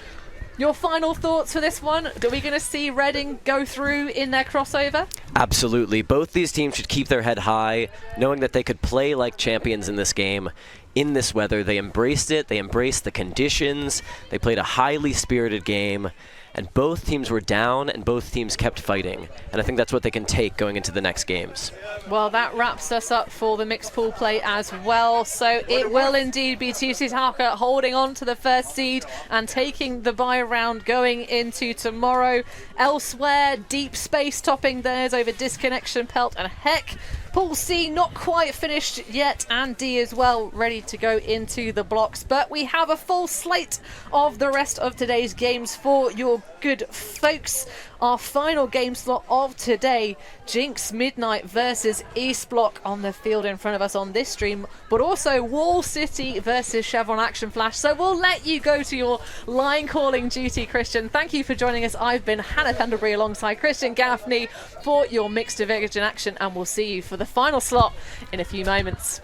Your final thoughts for this one? Are we going to see Reading go through in their crossover? Absolutely. Both these teams should keep their head high, knowing that they could play like champions in this game. In this weather, they embraced it. They embraced the conditions. They played a highly spirited game. and both teams were down and both teams kept fighting. And I think that's what they can take going into the next games. Well, that wraps us up for the mixed pool play as well. So it will indeed be Tiefseetaucher holding on to the first seed and taking the bye round going into tomorrow. Elsewhere, Deep Space topping theirs over Disconnection, Pelt and Heck. Pool C not quite finished yet, and D as well, ready to go into the blocks. But we have a full slate of the rest of today's games for your good folks. Our final game slot of today, Jinx Midnight versus East Block on the field in front of us on this stream, but also Wall City versus Chevron Action Flash. So we'll let you go to your line calling duty, Christian. Thank you for joining us. I've been Hannah Pendlebury alongside Christian Gaffney for your Mixed Division action, and we'll see you for the final slot in a few moments.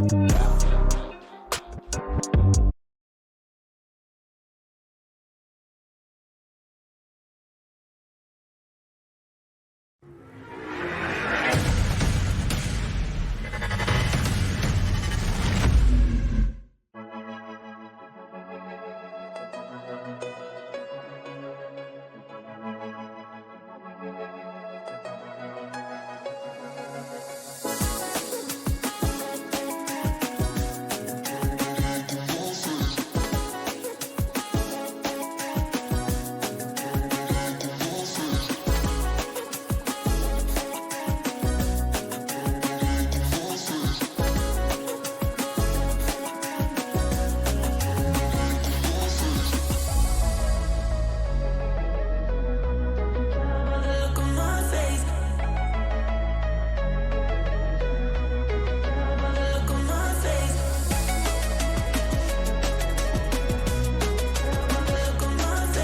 You